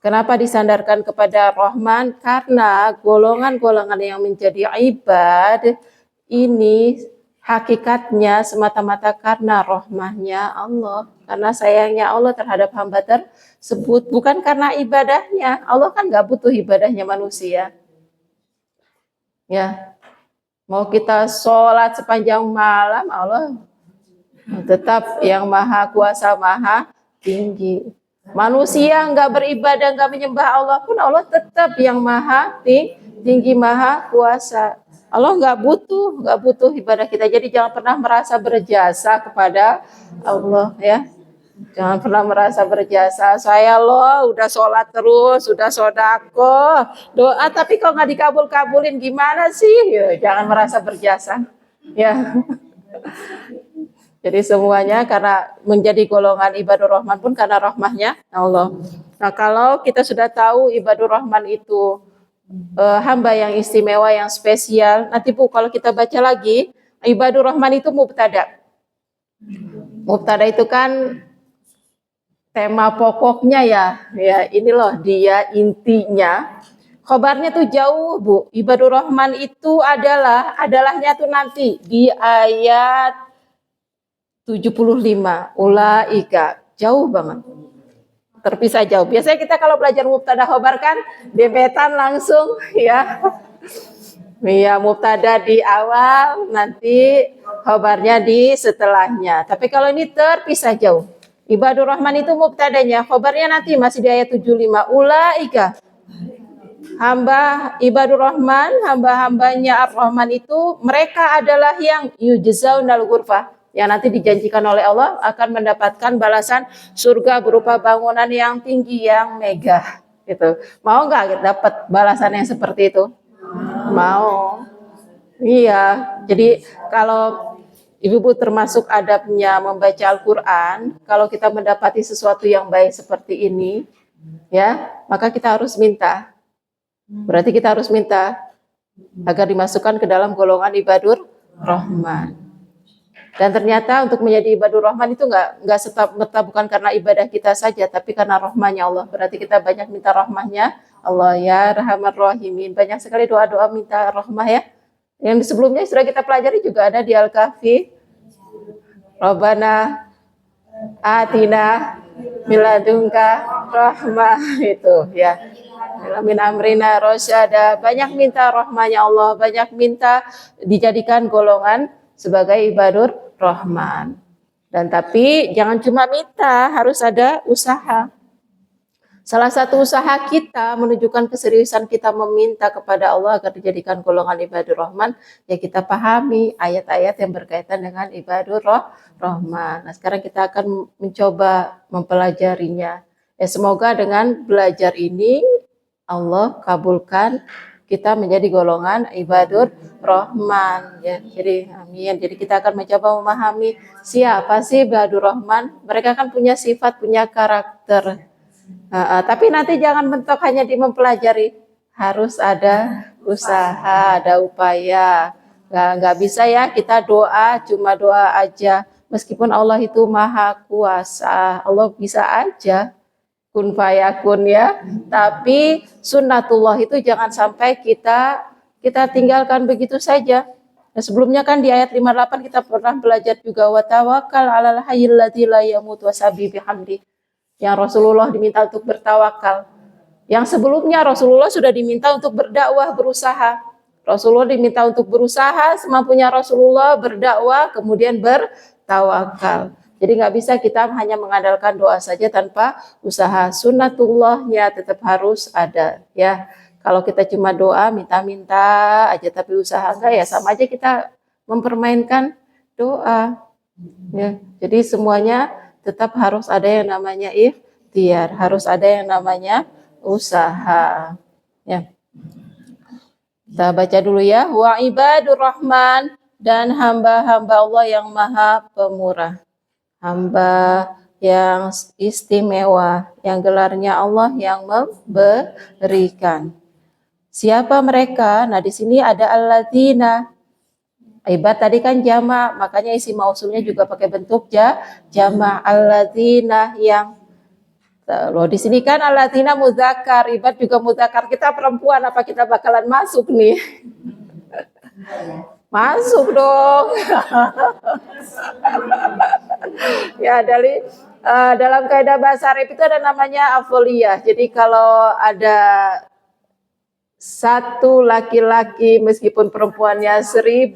kenapa disandarkan kepada rahman? Karena golongan-golongan yang menjadi ibad ini hakikatnya semata-mata karena rahmahnya Allah, karena sayangnya Allah terhadap hamba tersebut, bukan karena ibadahnya. Allah kan gak butuh ibadahnya manusia ya. Mau kita sholat sepanjang malam, Allah tetap yang maha kuasa, maha tinggi. Manusia nggak beribadah, nggak menyembah Allah pun, Allah tetap yang maha tinggi, maha kuasa. Allah nggak butuh ibadah kita. Jadi jangan pernah merasa berjasa kepada Allah ya. Jangan pernah merasa berjasa. Saya loh udah sholat terus, udah sodako, doa, tapi kok nggak dikabul-kabulin, gimana sih? Ya, jangan merasa berjasa. Ya. Jadi semuanya karena menjadi golongan ibadur rahman pun karena rahmahnya Allah. Nah kalau kita sudah tahu ibadur rahman itu hamba yang istimewa, yang spesial, nanti Bu kalau kita baca lagi, ibadur rahman itu mubtada. Mubtada itu kan tema pokoknya ya ini loh dia intinya. Khobarnya tuh jauh Bu. Ibadur rahman itu adalahnya tuh nanti di ayat 75. Ulaika, jauh banget. Terpisah jauh. Biasanya kita kalau belajar mubtada khobar kan debetan langsung ya. Iya, mubtada di awal, nanti khobarnya di setelahnya. Tapi kalau ini terpisah jauh. Ibadur rahman itu mubtadanya, khobarnya nanti masih di ayat 75. Ulaika, hamba ibadur rahman, hamba-hambanya ar-rahman itu, mereka adalah yang yujzaunal ghurfah, yang nanti dijanjikan oleh Allah akan mendapatkan balasan surga berupa bangunan yang tinggi, yang megah gitu. Mau nggak dapat balasan yang seperti itu? Mau. Iya, jadi kalau Ibu termasuk adabnya membaca Al-Quran, kalau kita mendapati sesuatu yang baik seperti ini, ya, maka kita harus minta. Berarti kita harus minta agar dimasukkan ke dalam golongan ibadur rahman. Dan ternyata untuk menjadi ibadur rahman itu nggak serta-merta bukan karena ibadah kita saja, tapi karena rahmanya Allah. Berarti kita banyak minta rahmahnya Allah ya Rahman Rahimin. Banyak sekali doa-doa minta rahmah ya. Yang sebelumnya sudah kita pelajari juga ada di Al-Kahfi. Rabbana atina miladunka rahmah itu ya. Min amrina rosyada. Banyak minta rahmanya Allah, banyak minta dijadikan golongan sebagai ibadur rahman. Dan tapi jangan cuma minta, harus ada usaha. Salah satu usaha kita menunjukkan keseriusan kita meminta kepada Allah agar dijadikan golongan ibadur rahman, ya kita pahami ayat-ayat yang berkaitan dengan ibadur rahman. Nah, sekarang kita akan mencoba mempelajarinya. Ya, semoga dengan belajar ini Allah kabulkan kita menjadi golongan ibadur rahman. Ya, jadi amin. Jadi kita akan mencoba memahami siapa sih ibadur rahman. Mereka kan punya sifat, punya karakter. Tapi nanti jangan mentok hanya di mempelajari, harus ada usaha, ada upaya. Nggak bisa ya kita doa cuma doa aja, meskipun Allah itu maha kuasa, Allah bisa aja kun fayakun ya, tapi sunnatullah itu jangan sampai kita tinggalkan begitu saja. Nah, sebelumnya kan di ayat 58 kita pernah belajar juga wa tawakkal 'alal hayyil ladzi la yamut wasabbih bihamdi. Yang Rasulullah diminta untuk bertawakal, Yang sebelumnya Rasulullah sudah diminta untuk berdakwah, berusaha. Rasulullah diminta untuk berusaha semampunya Rasulullah, berdakwah, kemudian bertawakal. Jadi nggak bisa kita hanya mengandalkan doa saja tanpa usaha. Sunnatullahnya tetap harus ada, ya. Kalau kita cuma doa, minta-minta aja tapi usaha enggak, ya sama aja kita mempermainkan doa. Ya. Jadi semuanya tetap harus ada yang namanya ikhtiar, harus ada yang namanya usaha. Ya. Kita baca dulu ya. Wa ibadur rahman, dan hamba-hamba Allah yang maha pemurah. Hamba yang istimewa, yang gelarnya Allah yang memberikan. Siapa mereka? Nah, di sini ada alladzina. Ibad tadi kan jama, makanya isi mausulnya juga pakai bentuk jama. Alladzina yang. Loh, di sini kan alladzina muzakkar, ibad juga muzakkar. Kita perempuan, apa kita bakalan masuk nih? Masuk dong. Ya, dari dalam kaidah bahasa Arab itu ada namanya afdholiyah. Jadi kalau ada satu laki-laki meskipun perempuannya 1.000,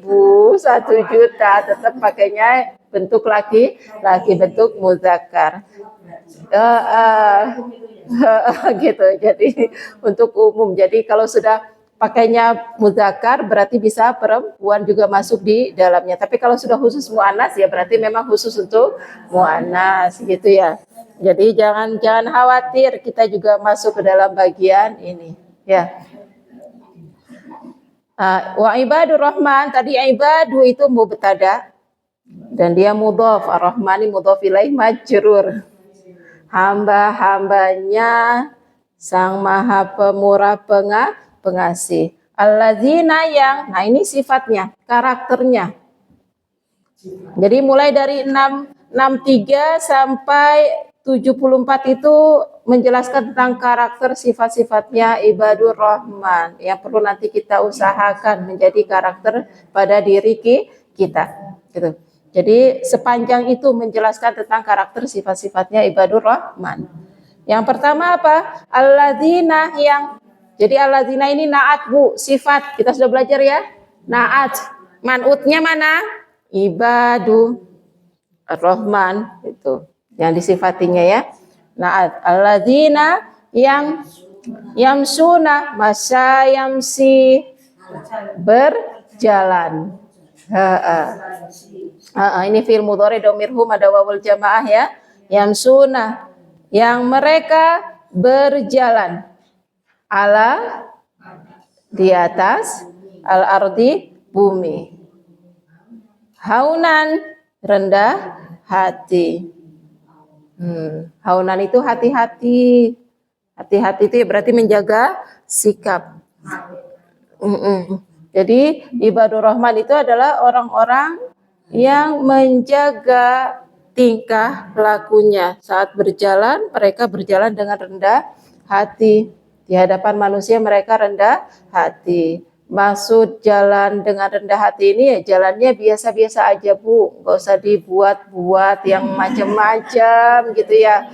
1.000.000, tetap pakainya bentuk laki-laki, bentuk muzakkar. Gitu. Jadi untuk umum. Jadi kalau sudah pakainya muzakkar berarti bisa perempuan juga masuk di dalamnya. Tapi kalau sudah khusus muannas ya berarti memang khusus untuk muannas gitu ya. Jadi jangan khawatir, kita juga masuk ke dalam bagian ini ya. Wa ibadur rahman, tadi ibadu itu mubtada dan dia mudhaf, ar-rahmani mudhaf ilaih majrur. Hamba-hambanya Sang Maha Pemurah Pengasih. Alladzina yang, nah ini sifatnya, karakternya. Jadi mulai dari 63 sampai 74 itu menjelaskan tentang karakter sifat-sifatnya ibadur rahman yang perlu nanti kita usahakan menjadi karakter pada diri kita. Gitu. Jadi sepanjang itu menjelaskan tentang karakter sifat-sifatnya ibadur rahman. Yang pertama apa? Alladzina yang. Jadi alladzina ini naat Bu, sifat. Kita sudah belajar ya. Naat. Man'utnya mana? Ibadu rahman itu. Yang disifatinya ya. Naat. Alladzina yang yamsuna, masa yamsi, berjalan. Ini fi'il mudhari dhamirhum ada wawul jamaah ya. Yamsuna, yang mereka berjalan ala, di atas, al-ardi, bumi. Haunan, rendah hati. Haunan itu hati-hati. Hati-hati itu berarti menjaga sikap. Jadi ibadur rahman itu adalah orang-orang yang menjaga tingkah lakunya. Saat berjalan, mereka berjalan dengan rendah hati. Di hadapan manusia mereka rendah hati. Maksud jalan dengan rendah hati ini ya jalannya biasa-biasa aja Bu. Nggak usah dibuat-buat yang macam-macam gitu ya.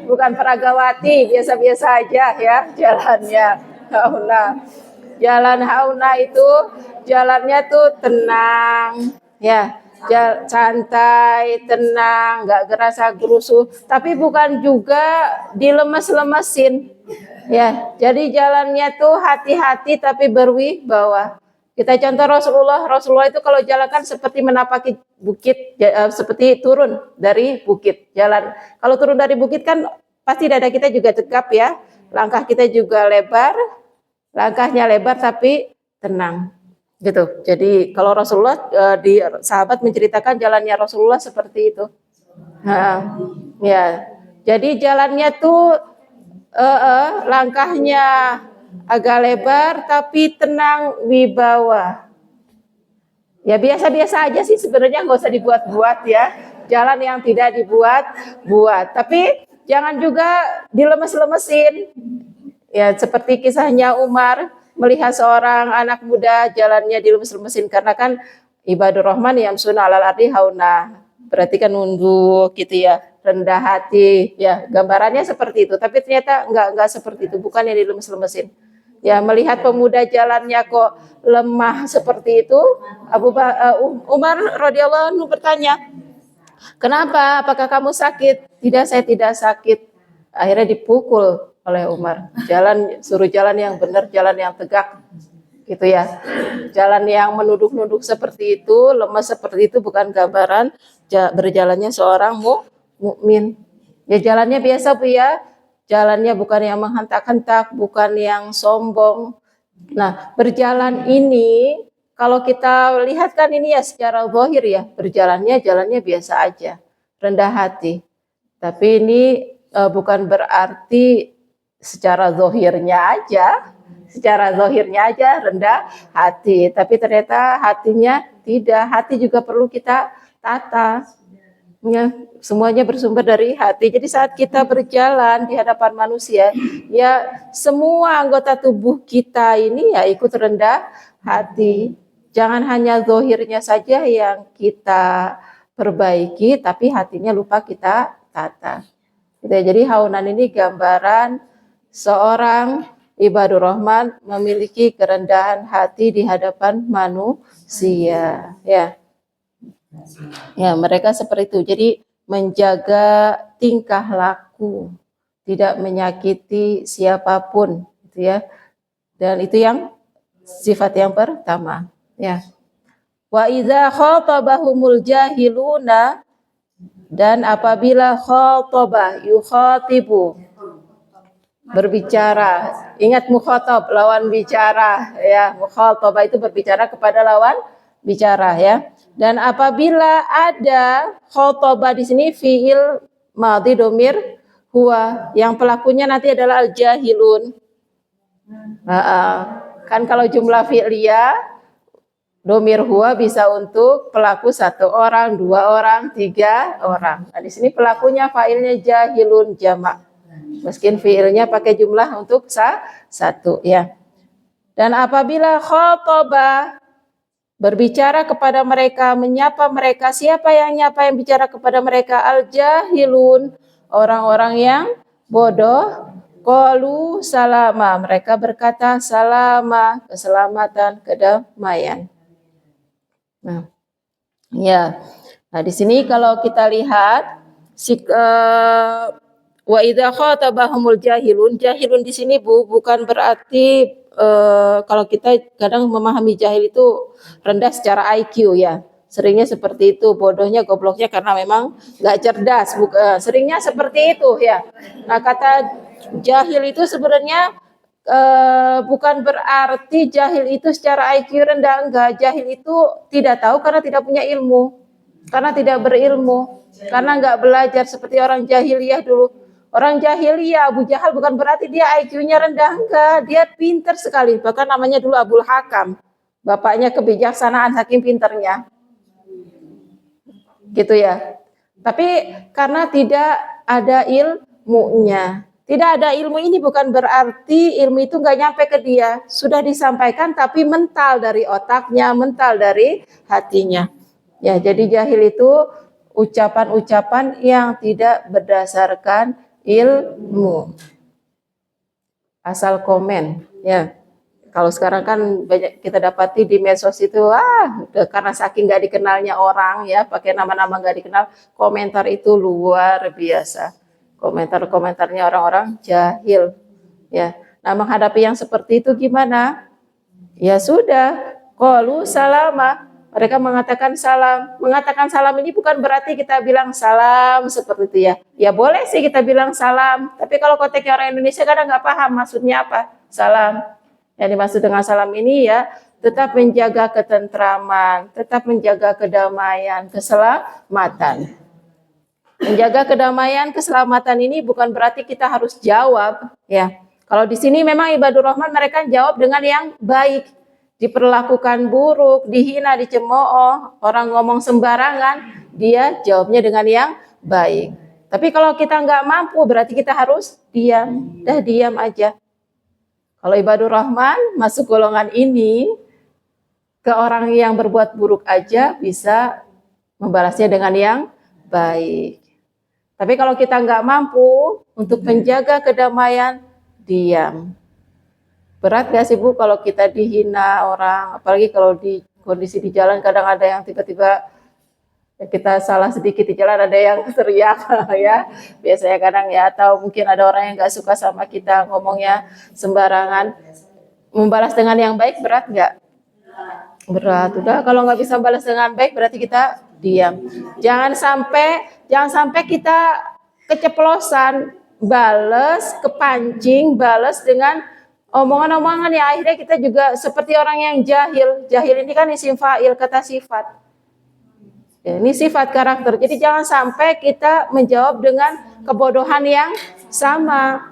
Bukan peragawati, biasa-biasa aja ya jalannya. Hauna. Jalan hauna itu jalannya tuh tenang ya, santai, tenang, nggak gerasa gerusu, tapi bukan juga dilemes-lemesin ya. Jadi jalannya tuh hati-hati tapi berwibawa. Kita contoh Rasulullah itu kalau jalan kan seperti menapaki bukit, seperti turun dari bukit. Jalan kalau turun dari bukit kan pasti dada kita juga tegap ya, langkah kita juga lebar, langkahnya lebar tapi tenang gitu. Jadi kalau Rasulullah di sahabat menceritakan jalannya Rasulullah seperti itu. Ya, jadi jalannya tuh langkahnya agak lebar tapi tenang, wibawa. Ya biasa-biasa aja sih sebenarnya, nggak usah dibuat-buat ya. Jalan yang tidak dibuat-buat. Tapi jangan juga dilemes-lemesin. Ya seperti kisahnya Umar melihat seorang anak muda jalannya dilemes-lemesin karena kan ibadur rahman yang sunnah alal ardi hauna. berarti kan nunduk gitu ya, rendah hati ya, gambarannya seperti itu. Tapi ternyata enggak seperti itu, bukan yang dilemes-lemesin. Ya, melihat pemuda jalannya kok lemah seperti itu, Umar radhiyallahu anhu bertanya, "Kenapa? Apakah kamu sakit?" "Tidak, saya tidak sakit." Akhirnya dipukul oleh Umar. Suruh jalan yang benar, jalan yang tegak. Gitu ya. Jalan yang menunduk-nunduk seperti itu, lemas seperti itu bukan gambaran berjalannya seorang mukmin. Ya jalannya biasa Bu ya. Jalannya bukan yang menghentak-hentak, bukan yang sombong. Nah, berjalan ini kalau kita lihat kan ini ya secara zahir ya, jalannya biasa aja, rendah hati. Tapi ini bukan berarti secara zahirnya aja rendah hati, tapi ternyata hatinya tidak. Hati juga perlu kita tata. Ya, semuanya bersumber dari hati. Jadi saat kita berjalan di hadapan manusia, ya semua anggota tubuh kita ini ya ikut rendah hati. Jangan hanya zahirnya saja yang kita perbaiki, tapi hatinya lupa kita tata. Jadi haunan ini gambaran seorang ibadur rahman memiliki kerendahan hati di hadapan manusia. Ya, mereka seperti itu. Jadi menjaga tingkah laku, tidak menyakiti siapapun, gitu ya. Dan itu yang sifat yang pertama, ya. Wa idza khatabahumul jahiluna, dan apabila khataba yukhatibu, berbicara, ingat mukhatab lawan bicara ya, mukhataba itu berbicara kepada lawan bicara ya. Dan apabila ada khataba di sini fiil madhi domir huwa, yang pelakunya nanti adalah al-jahilun. Kan kalau jumlah fi'liyah domir huwa bisa untuk pelaku 1 orang, 2 orang, 3 orang. Nah, di sini pelakunya fa'ilnya jahilun jamak. Meski fi'ilnya pakai jumlah untuk 1 ya. Dan apabila khataba berbicara kepada mereka, menyapa mereka, siapa yang nyapa yang bicara kepada mereka? Al-jahilun, orang-orang yang bodoh. Qalu salama, mereka berkata salama, keselamatan, kedamaian. Nah, ya. Nah, di sini kalau kita lihat wa idza khatabahumul jahilun, jahilun di sini Bu bukan berarti kalau kita kadang memahami jahil itu rendah secara IQ ya. Seringnya seperti itu, bodohnya, gobloknya karena memang nggak cerdas. Seringnya seperti itu ya. Nah, kata jahil itu sebenarnya bukan berarti jahil itu secara IQ rendah, enggak. Jahil itu tidak tahu karena tidak punya ilmu, karena tidak berilmu, karena enggak belajar seperti orang jahiliyah dulu. Orang jahiliyah Abu Jahal bukan berarti dia IQ-nya rendah, enggak. Dia pintar sekali, bahkan namanya dulu Abul Hakam. Bapaknya kebijaksanaan saking pintarnya. Gitu ya. Tapi karena tidak ada ilmunya. Tidak ada ilmu ini bukan berarti ilmu itu nggak nyampe ke dia. Sudah disampaikan tapi mental dari otaknya, mental dari hatinya. Ya, jadi jahil itu ucapan-ucapan yang tidak berdasarkan ilmu. Asal komen, ya. Kalau sekarang kan banyak kita dapati di medsos itu, karena saking nggak dikenalnya orang ya, pakai nama-nama nggak dikenal, komentar itu luar biasa. Komentar-komentarnya orang-orang jahil, ya. Nah, menghadapi yang seperti itu gimana? Ya sudah, qalu salama. Mereka mengatakan salam. Mengatakan salam ini bukan berarti kita bilang salam seperti itu ya. Ya boleh sih kita bilang salam. Tapi kalau konteksnya orang Indonesia kadang nggak paham maksudnya apa. Salam. Yang dimaksud dengan salam ini ya tetap menjaga ketentraman, tetap menjaga kedamaian, keselamatan. Menjaga kedamaian, keselamatan ini bukan berarti kita harus jawab ya. Kalau di sini memang ibadur rahman mereka jawab dengan yang baik. Diperlakukan buruk, dihina, dicemooh, orang ngomong sembarangan, dia jawabnya dengan yang baik. Tapi kalau kita nggak mampu, berarti kita harus diam. Diam aja. Kalau ibadur rahman masuk golongan ini, ke orang yang berbuat buruk aja bisa membalasnya dengan yang baik. Tapi kalau kita nggak mampu untuk menjaga kedamaian, diam. Berat gak sih Bu kalau kita dihina orang, apalagi kalau di kondisi di jalan kadang ada yang tiba-tiba kita salah sedikit di jalan ada yang teriak ya. Biasanya kadang ya, atau mungkin ada orang yang nggak suka sama kita ngomongnya sembarangan. Membalas dengan yang baik berat nggak? Berat. Udah kalau nggak bisa balas dengan baik berarti kita diam. Jangan sampai kita keceplosan balas, kepancing, balas dengan omongan-omongan yang akhirnya kita juga seperti orang yang jahil. Jahil ini kan isim fa'il, kata sifat. Ya, ini sifat karakter. Jadi jangan sampai kita menjawab dengan kebodohan yang sama.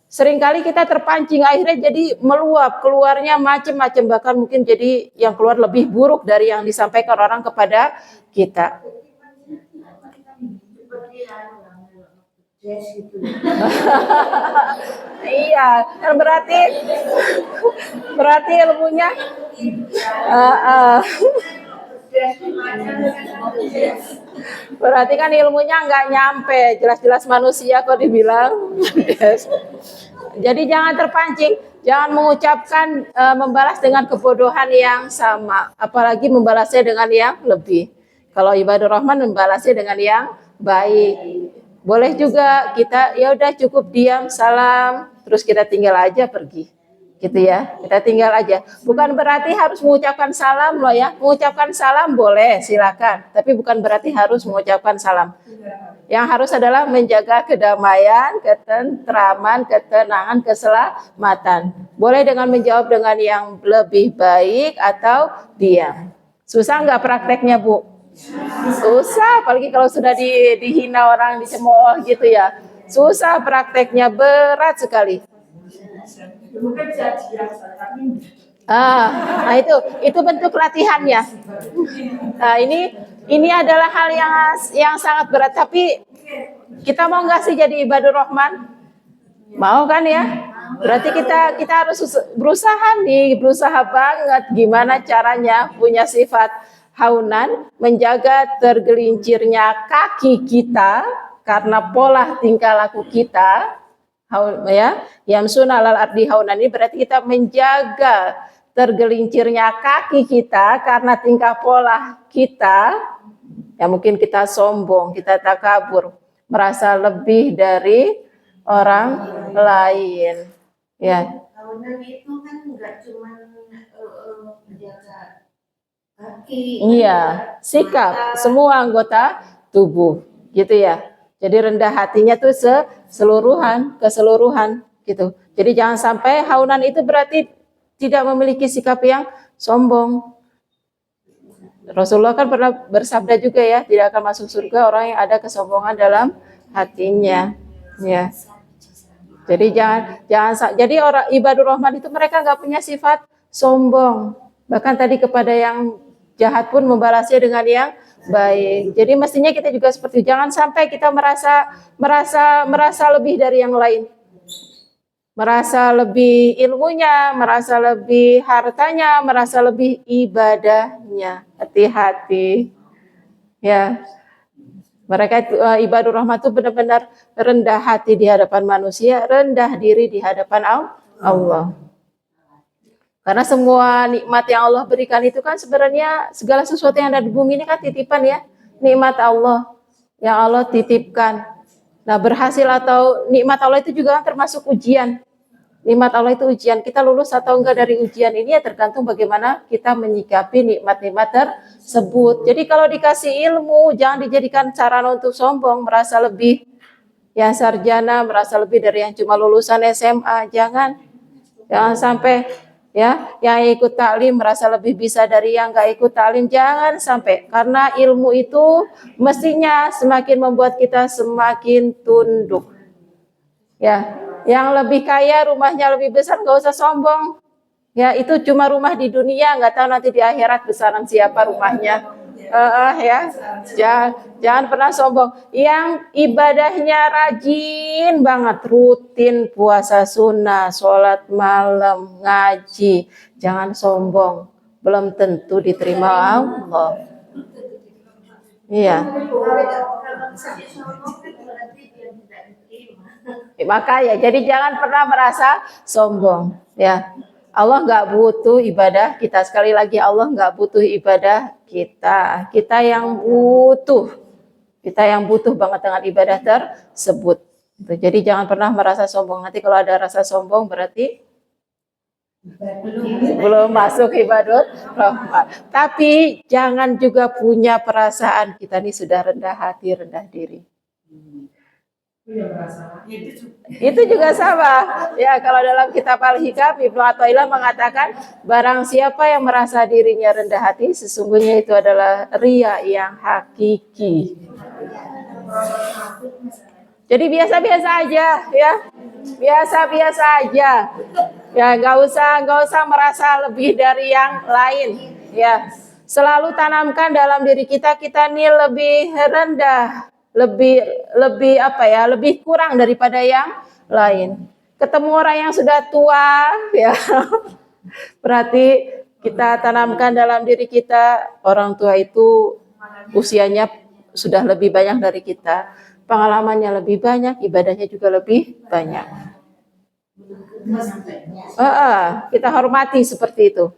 Seringkali kita terpancing akhirnya jadi meluap, keluarnya macam-macam, bahkan mungkin jadi yang keluar lebih buruk dari yang disampaikan orang kepada kita. Iya, berarti ilmunya berarti kan ilmunya nggak nyampe, jelas-jelas manusia kok dibilang. Jadi jangan terpancing, jangan mengucapkan membalas dengan kebodohan yang sama, apalagi membalasnya dengan yang lebih. Kalau ibadur rahman membalasnya dengan yang baik. Boleh juga kita ya udah cukup diam, salam, terus kita tinggal aja pergi. Gitu ya, kita tinggal aja. Bukan berarti harus mengucapkan salam loh ya. Mengucapkan salam boleh, silakan. Tapi bukan berarti harus mengucapkan salam. Yang harus adalah menjaga kedamaian, ketentraman, ketenangan, keselamatan. Boleh dengan menjawab dengan yang lebih baik atau diam. Susah nggak prakteknya Bu? Susah, apalagi kalau sudah dihina orang, dicemooh gitu ya. Susah prakteknya, berat sekali. Nah itu bentuk latihannya. Nah ini adalah hal yang sangat berat. Tapi kita mau nggak sih jadi ibadur rahman? Mau kan ya? Berarti kita harus berusaha banget gimana caranya punya sifat haunan, menjaga tergelincirnya kaki kita karena pola tingkah laku kita. Ya, yamsuna alal ardi haunan, ini berarti kita menjaga tergelincirnya kaki kita karena tingkah pola kita. Ya mungkin kita sombong, kita takabur, merasa lebih dari orang lain. Ya. Haunan itu kan enggak cuma menjaga kaki. Iya, sikap semua anggota tubuh, gitu ya. Jadi rendah hatinya tuh keseluruhan gitu. Jadi jangan sampai haunan itu berarti tidak memiliki sikap yang sombong. Rasulullah kan pernah bersabda juga ya, tidak akan masuk surga orang yang ada kesombongan dalam hatinya. Ya. Jadi jadi orang ibadur rahman itu mereka nggak punya sifat sombong. Bahkan tadi kepada yang jahat pun membalasnya dengan yang baik. Jadi mestinya kita juga seperti itu. Jangan sampai kita merasa lebih dari yang lain. Merasa lebih ilmunya, merasa lebih hartanya, merasa lebih ibadahnya. Hati-hati. Ya. Mereka ibadur rahmat itu benar-benar rendah hati di hadapan manusia, rendah diri di hadapan Allah. Karena semua nikmat yang Allah berikan itu kan sebenarnya segala sesuatu yang ada di bumi ini kan titipan ya. Nikmat Allah yang Allah titipkan. Nah berhasil atau nikmat Allah itu juga termasuk ujian. Nikmat Allah itu ujian. Kita lulus atau enggak dari ujian ini ya tergantung bagaimana kita menyikapi nikmat-nikmat tersebut. Jadi kalau dikasih ilmu jangan dijadikan sarana untuk sombong, merasa lebih yang sarjana, merasa lebih dari yang cuma lulusan SMA. Jangan sampai ya yang ikut taklim merasa lebih bisa dari yang nggak ikut taklim. Jangan sampai, karena ilmu itu mestinya semakin membuat kita semakin tunduk ya. Yang lebih kaya rumahnya lebih besar nggak usah sombong ya, itu cuma rumah di dunia, nggak tahu nanti di akhirat besaran siapa rumahnya. Ya jangan pernah sombong. Yang ibadahnya rajin banget, rutin puasa sunnah, sholat malam, ngaji, jangan sombong, belum tentu diterima Allah. Iya. Saya sombong kan berarti dia tidak diterima. Makanya, jadi jangan pernah merasa sombong, ya. Allah nggak butuh ibadah kita. Sekali lagi, Allah nggak butuh ibadah kita. Kita yang butuh. Kita yang butuh banget dengan ibadah tersebut. Jadi jangan pernah merasa sombong. Nanti kalau ada rasa sombong berarti belum masuk ibadat rahmat. Tapi jangan juga punya perasaan kita ini sudah rendah hati, rendah diri. Itu juga sama. Ya, kalau dalam kitab Al-Hikam Ibnu Athaillah mengatakan barang siapa yang merasa dirinya rendah hati, sesungguhnya itu adalah riya yang hakiki. Jadi biasa-biasa aja, ya. Biasa-biasa aja. Ya, nggak usah merasa lebih dari yang lain. Ya, selalu tanamkan dalam diri kita ini lebih rendah, lebih apa ya, lebih kurang daripada yang lain. Ketemu orang yang sudah tua, ya, berarti kita tanamkan dalam diri kita orang tua itu usianya sudah lebih banyak dari kita, pengalamannya lebih banyak, ibadahnya juga lebih banyak. Kita hormati seperti itu.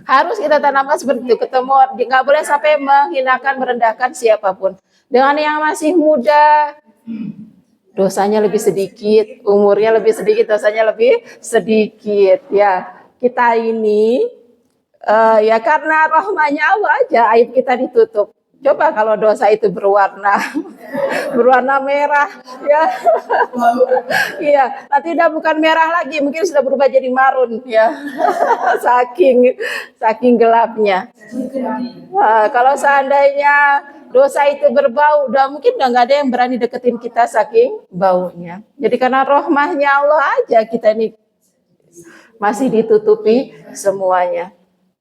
Harus kita tanamkan seperti itu. Ketemu, nggak boleh sampai menghinakan, merendahkan siapapun. Dengan yang masih muda, dosanya lebih sedikit, umurnya lebih sedikit, dosanya lebih sedikit. Ya, kita ini ya karena rahmanya Allah aja aib kita ditutup. Coba kalau dosa itu berwarna merah, ya, iya, nanti udah bukan merah lagi, mungkin sudah berubah jadi marun, ya, saking gelapnya. Nah, kalau seandainya dosa itu berbau, mungkin udah nggak ada yang berani deketin kita saking baunya. Jadi karena rahmahnya Allah aja kita ini masih ditutupi semuanya.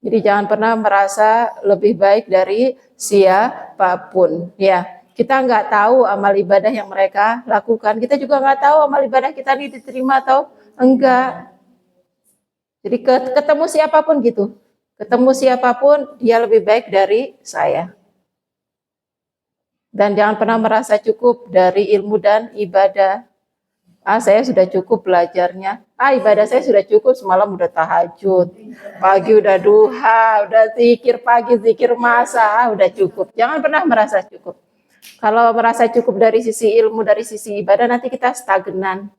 Jadi jangan pernah merasa lebih baik dari siapapun, ya. Kita nggak tahu amal ibadah yang mereka lakukan. Kita juga nggak tahu amal ibadah kita ini diterima atau enggak. Jadi ketemu siapapun gitu. Ketemu siapapun, dia lebih baik dari saya. Dan jangan pernah merasa cukup dari ilmu dan ibadah. Saya sudah cukup belajarnya. Ibadah saya sudah cukup, semalam udah tahajud, pagi udah duha, udah zikir pagi, zikir masa, udah cukup. Jangan pernah merasa cukup. Kalau merasa cukup dari sisi ilmu, dari sisi ibadah, nanti kita stagnan.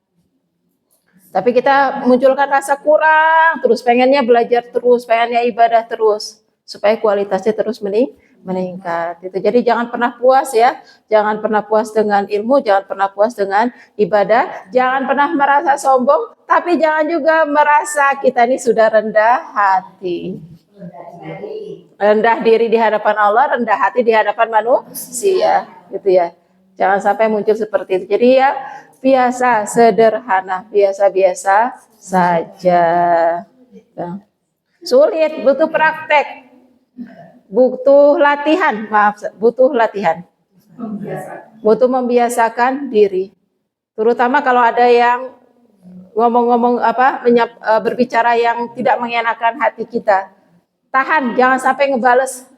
Tapi kita munculkan rasa kurang, terus pengennya belajar terus, pengennya ibadah terus, supaya kualitasnya terus meningkat. Itu. Jadi jangan pernah puas, ya, jangan pernah puas dengan ilmu, jangan pernah puas dengan ibadah, jangan pernah merasa sombong, tapi jangan juga merasa kita ini sudah rendah hati. Rendah diri di hadapan Allah, rendah hati di hadapan manusia, gitu ya. Jangan sampai muncul seperti itu. Jadi ya biasa, sederhana, biasa-biasa saja. Sulit, butuh praktek. Butuh latihan, butuh latihan. Butuh membiasakan diri. Terutama kalau ada yang ngomong-ngomong berbicara yang tidak mengenakan hati kita. Tahan, jangan sampai ngebales.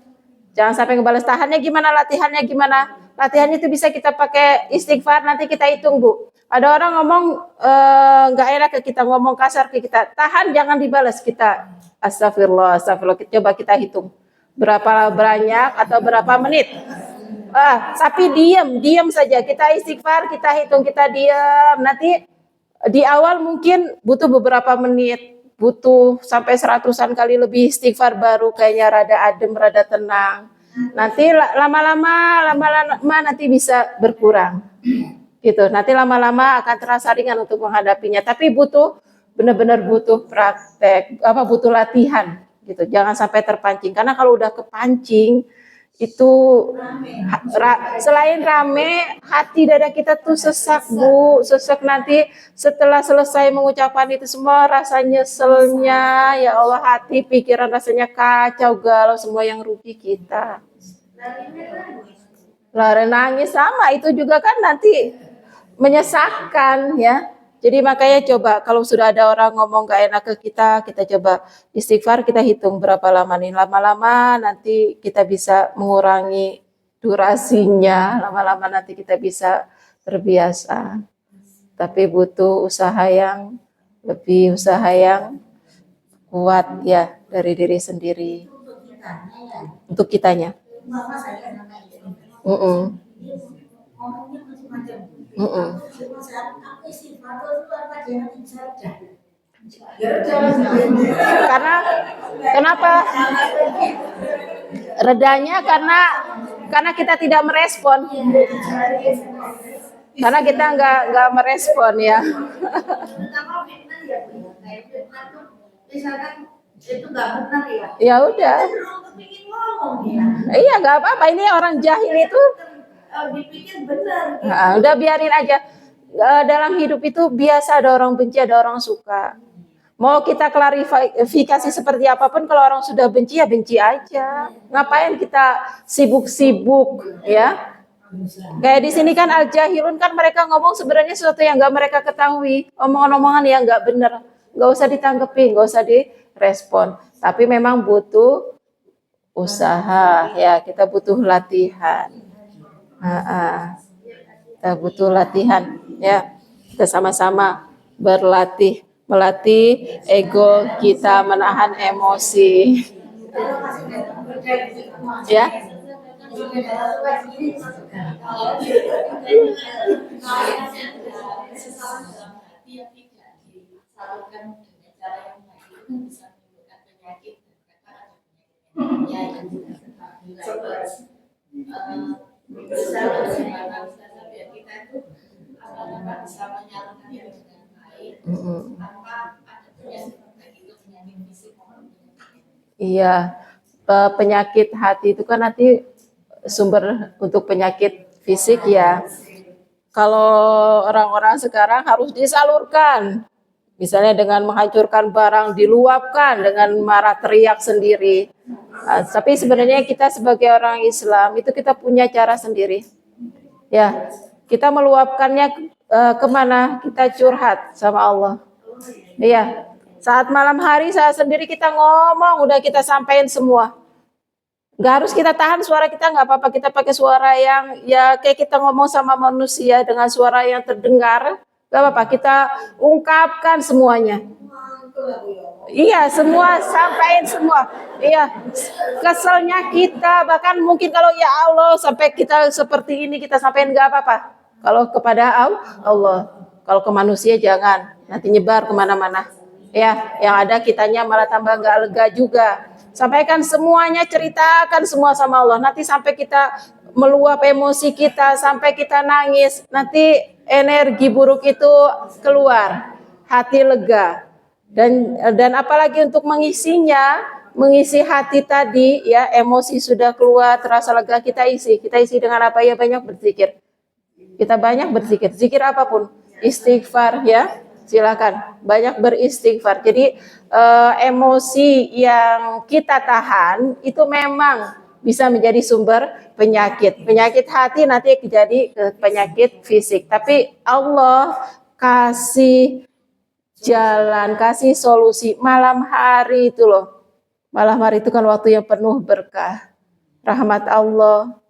Jangan sampai ngebales. Tahannya gimana, latihannya gimana? Latihannya itu bisa kita pakai istighfar, nanti kita hitung, Bu. Ada orang ngomong nggak enak ke kita, ngomong kasar ke kita. Tahan, jangan dibalas. Kita astagfirullah, astagfirullah. Coba kita hitung. Berapa banyak atau berapa menit. Tapi diam saja. Kita istighfar, kita hitung, kita diam. Nanti di awal mungkin butuh beberapa menit, butuh sampai 100-an kali lebih istighfar baru kayaknya rada adem, rada tenang. Nanti lama-lama nanti bisa berkurang. Gitu. Nanti lama-lama akan terasa ringan untuk menghadapinya. Tapi benar-benar butuh praktek, butuh latihan. Gitu. Jangan sampai terpancing, karena kalau udah kepancing itu selain rame, hati dada kita tuh sesak, Bu, sesak. Nanti setelah selesai mengucapkan itu semua, rasa nyeselnya, ya Allah, hati pikiran rasanya kacau galau, semua yang rugi kita. Lari nangis sama, itu juga kan nanti menyesakkan, ya. Jadi makanya coba kalau sudah ada orang ngomong gak enak ke kita coba istighfar, kita hitung berapa lama nih. Lama-lama nanti kita bisa mengurangi durasinya, lama-lama nanti kita bisa terbiasa. Tapi butuh usaha yang lebih, usaha yang kuat ya dari diri sendiri. Untuk kitanya. Mama saya namanya. Mm-mm. Ngomongnya macam-macam. Mm-mm. Aku istighfar itu apa dia nanti saja. Karena kenapa redanya? Karena kita tidak merespon. Karena kita nggak merespon ya. Pertama fitnah ya Bu. Kayak fitnah tuh misalkan itu nggak benar ya. Ya udah. Kepingin ngomong ya. Iya nggak apa-apa. Ini orang jahil itu. Dipikir benar. Nah, udah biarin aja. Dalam hidup itu biasa ada orang benci, ada orang suka. Mau kita klarifikasi seperti apapun, kalau orang sudah benci ya benci aja. Ngapain kita sibuk-sibuk ya? Kayak di sini kan al-jahilun kan mereka ngomong sebenarnya sesuatu yang nggak mereka ketahui, omongan-omongan yang nggak benar, nggak usah ditanggapi, nggak usah direspon. Tapi memang butuh usaha ya, kita butuh latihan. Kita butuh latihan ya, kita sama-sama berlatih, melatih ego kita, menahan emosi ya. Iya, penyakit hati itu kan nanti sumber untuk penyakit fisik ya. Kalau orang-orang sekarang harus disalurkan, misalnya dengan menghancurkan barang, diluapkan dengan marah teriak sendiri. Tapi sebenarnya kita sebagai orang Islam itu kita punya cara sendiri. Ya, kita meluapkannya kemana? Kita curhat sama Allah. Iya, saat malam hari saat sendiri kita ngomong, udah kita sampaikan semua. Nggak harus kita tahan suara kita, nggak apa-apa, kita pakai suara yang ya kayak kita ngomong sama manusia dengan suara yang terdengar, nggak apa-apa, kita ungkapkan semuanya. Iya, semua sampaikan semua. Iya, keselnya kita, bahkan mungkin kalau ya Allah sampai kita seperti ini kita sampaikan nggak apa-apa. Kalau kepada Allah, kalau ke manusia jangan, nanti nyebar kemana-mana. Ya, yang ada kitanya malah tambah nggak lega juga. Sampaikan semuanya, ceritakan semua sama Allah. Nanti sampai kita meluap emosi kita, sampai kita nangis, nanti energi buruk itu keluar, hati lega. Dan apalagi untuk mengisinya, mengisi hati tadi ya, emosi sudah keluar, terasa lega, kita isi dengan apa ya? Banyak berzikir. Kita banyak berzikir, zikir apapun, istighfar ya. Silakan banyak beristighfar. Jadi emosi yang kita tahan itu memang bisa menjadi sumber penyakit. Penyakit hati nanti jadi penyakit fisik. Tapi Allah kasih jalan, kasih solusi malam hari itu loh. Malam hari itu kan waktu yang penuh berkah. Rahmat Allah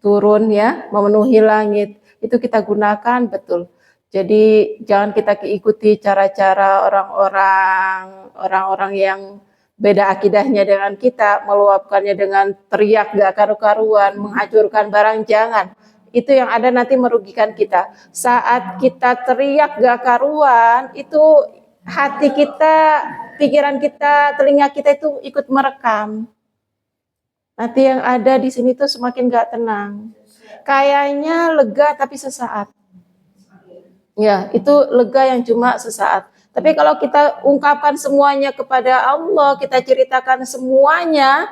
turun ya, memenuhi langit. Itu kita gunakan betul. Jadi jangan kita ikuti cara-cara orang-orang yang beda akidahnya dengan kita, meluapkannya dengan teriak gak karu-karuan, menghancurkan barang, jangan. Itu yang ada nanti merugikan kita. Saat kita teriak gak karuan, itu hati kita, pikiran kita, telinga kita itu ikut merekam. Nanti yang ada di sini tuh semakin gak tenang. Kayaknya lega tapi sesaat. Ya, itu lega yang cuma sesaat. Tapi kalau kita ungkapkan semuanya kepada Allah, kita ceritakan semuanya,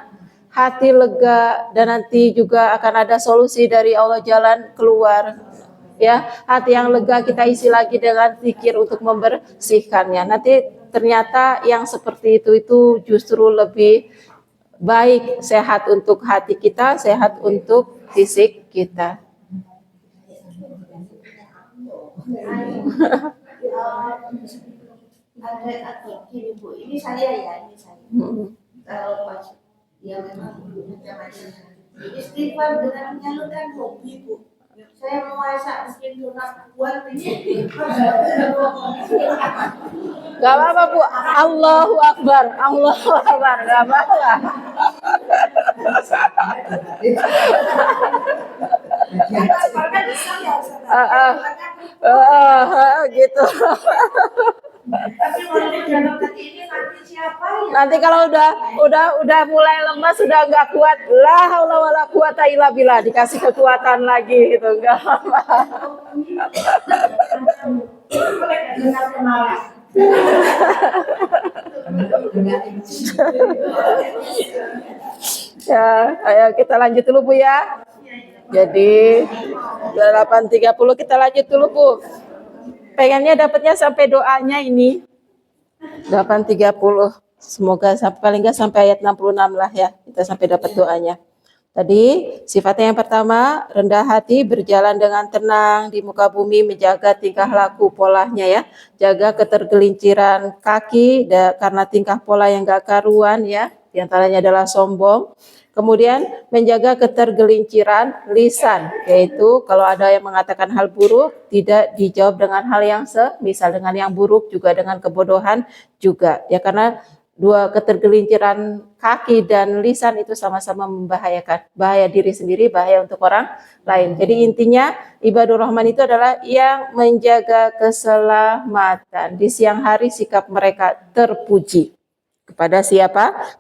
hati lega, dan nanti juga akan ada solusi dari Allah, jalan keluar. Ya, hati yang lega kita isi lagi dengan zikir untuk membersihkannya. Nanti ternyata yang seperti itu justru lebih baik, sehat untuk hati kita, sehat untuk fisik kita. Ada atau gini Bu, ini saya ya, ini saya. Kalau pas dia memang macam-macam Istighfar dengan menyalurkan hobi, Bu. Saya puasa meskipun nggak kuat ini. Gak apa-apa Bu, Allahu Akbar, Allahu Akbar, gak apa-apa. Gitu. Tapi kalau jalan kaki ini nanti siapa ya? Nanti kalau udah mulai lemas, sudah nggak kuat, la haula wala quwata illa billah, dikasih kekuatan lagi gitu, enggak apa-apa. Ya, ayo kita lanjut dulu Bu ya. Jadi 8.30 kita lanjut dulu Bu. Pengennya dapatnya sampai doanya ini 8.30. Semoga paling nggak sampai ayat 66 lah ya. Kita sampai dapat doanya. Tadi sifatnya yang pertama, rendah hati, berjalan dengan tenang di muka bumi, menjaga tingkah laku polanya ya. Jaga ketergelinciran kaki karena tingkah pola yang gak karuan ya. Di antaranya adalah sombong. Kemudian menjaga ketergelinciran lisan, yaitu kalau ada yang mengatakan hal buruk, tidak dijawab dengan hal yang semisal dengan yang buruk, juga dengan kebodohan juga. Ya karena dua ketergelinciran kaki dan lisan itu sama-sama membahayakan, bahaya diri sendiri, bahaya untuk orang lain. Jadi intinya ibadur rahman itu adalah yang menjaga keselamatan. Di siang hari sikap mereka terpuji. Kepada siapa?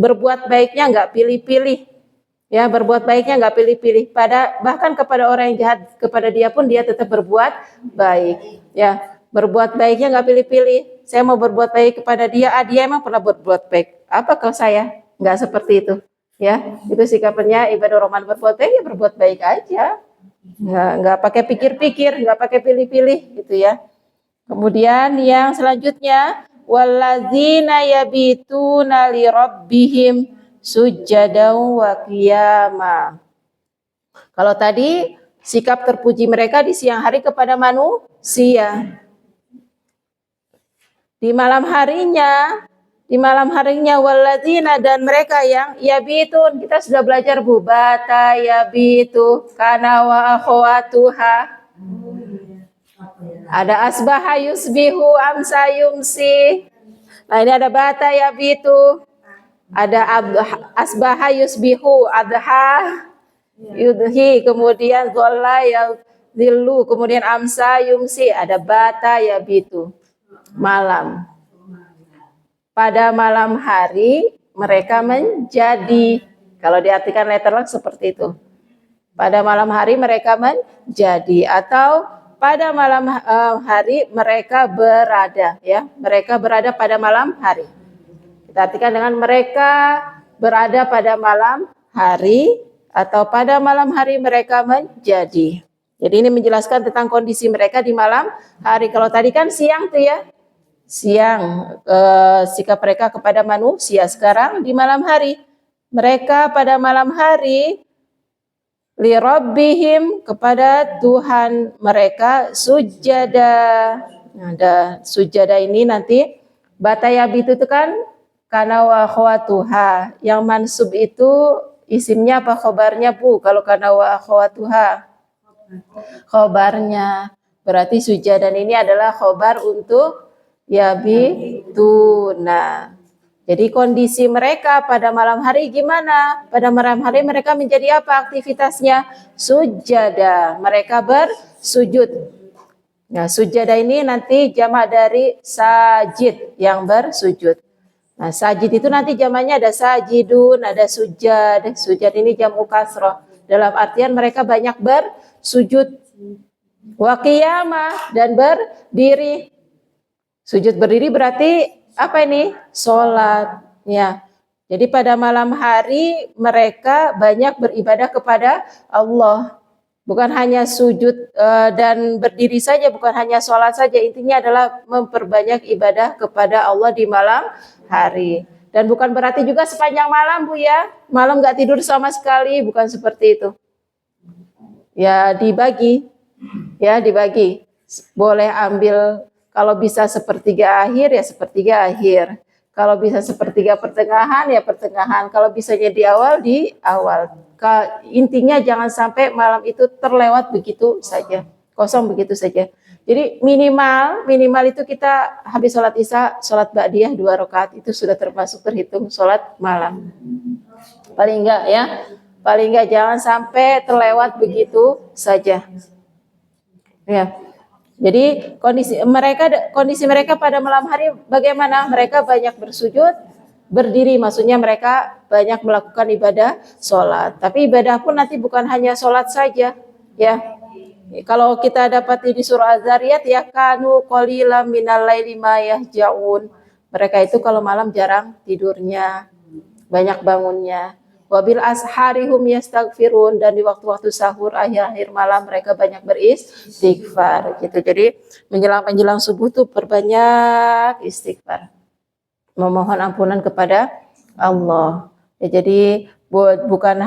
Berbuat baiknya nggak pilih-pilih. Ya, berbuat baiknya nggak pilih-pilih. Bahkan kepada orang yang jahat, kepada dia pun dia tetap berbuat baik. Ya, berbuat baiknya nggak pilih-pilih. Saya mau berbuat baik kepada dia, dia emang pernah berbuat baik. Apa kalau saya? Nggak seperti itu. Ya, itu sikapnya ibadah Rahman, berbuat baik ya berbuat baik aja. Nggak pakai pikir-pikir, nggak pakai pilih-pilih gitu ya. Kemudian yang selanjutnya, walladzina yabituna li rabbihim sujjadan wa qiyama. Kalau tadi sikap terpuji mereka di siang hari kepada manusia. Di malam harinya walladzina, dan mereka yang yabitun, kita sudah belajar Bu, bata yabitu kana wa akhwatuha. Ada asbaha yusbihu amsa yumsi. Nah ini ada bata yabitu. Ada asbaha yusbihu adha yudhi. Kemudian zola yadhillu. Kemudian amsa yumsi. Ada bata yabitu. Malam. Pada malam hari mereka menjadi. Kalau diartikan letterlock seperti itu. Pada malam hari mereka menjadi. Atau pada malam hari mereka berada, ya. Mereka berada pada malam hari. Kita artikan dengan mereka berada pada malam hari atau pada malam hari mereka menjadi. Jadi ini menjelaskan tentang kondisi mereka di malam hari. Kalau tadi kan siang tuh ya. Siang sikap mereka kepada manusia, sekarang di malam hari. Mereka pada malam hari li rabbihim, kepada Tuhan mereka sujada. Ada sujada ini nanti batayabit itu kan kana wa akhwatuha. Yang mansub itu isimnya apa khobarnya Bu? Kalau kana wa akhwatuha khobarnya. Berarti sujadan ini adalah khobar untuk yabituna. Jadi kondisi mereka pada malam hari gimana? Pada malam hari mereka menjadi apa aktivitasnya? Sujada. Mereka bersujud. Nah, sujada ini nanti jamak dari sajid, yang bersujud. Nah, sajid itu nanti jamaknya ada sajidun, ada sujad. Sujad ini jamu kasroh. Dalam artian mereka banyak bersujud. Wa qiyamah, dan berdiri. Sujud berdiri berarti apa ini? Sholat. Ya. Jadi pada malam hari mereka banyak beribadah kepada Allah. Bukan hanya sujud dan berdiri saja, bukan hanya sholat saja. Intinya adalah memperbanyak ibadah kepada Allah di malam hari. Dan bukan berarti juga sepanjang malam Bu ya. Malam gak tidur sama sekali, bukan seperti itu. Ya dibagi. Ya dibagi. Boleh ambil kalau bisa sepertiga akhir ya sepertiga akhir. Kalau bisa sepertiga pertengahan ya pertengahan. Kalau bisanya di awal. Intinya jangan sampai malam itu terlewat begitu saja. Kosong begitu saja. Jadi minimal itu kita habis sholat isya, sholat ba'diyah 2 rakaat itu sudah termasuk terhitung sholat malam. Paling enggak ya. Paling enggak jangan sampai terlewat begitu saja. Ya. Jadi kondisi mereka pada malam hari bagaimana? Mereka banyak bersujud, berdiri, maksudnya mereka banyak melakukan ibadah sholat. Tapi ibadah pun nanti bukan hanya sholat saja, ya. Kalau kita dapati di surah Az-Zariyat ya kanu qalilan minal laili ma yahjaun. Mereka itu kalau malam jarang tidurnya, banyak bangunnya. Wabil asharihum yastaghfirun, dan di waktu-waktu sahur akhir-akhir malam mereka banyak beristighfar gitu. Jadi menjelang subuh tuh perbanyak istighfar. Memohon ampunan kepada Allah. Ya, jadi bukan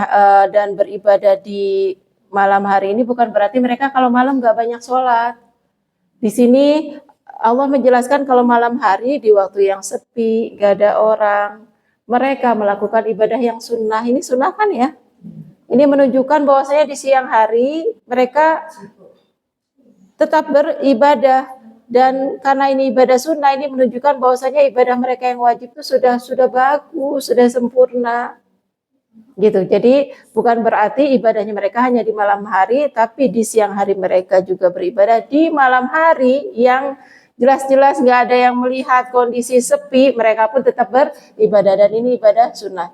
dan beribadah di malam hari ini bukan berarti mereka kalau malam nggak banyak sholat. Di sini Allah menjelaskan kalau malam hari di waktu yang sepi, nggak ada orang, mereka melakukan ibadah yang sunnah. Ini sunnah kan ya? Ini menunjukkan bahwasanya di siang hari mereka tetap beribadah, dan karena ini ibadah sunnah, ini menunjukkan bahwasanya ibadah mereka yang wajib itu sudah bagus, sudah sempurna. Gitu. Jadi bukan berarti ibadahnya mereka hanya di malam hari, tapi di siang hari mereka juga beribadah. Di malam hari yang jelas-jelas nggak ada yang melihat, kondisi sepi, mereka pun tetap beribadah, dan ini ibadah sunnah.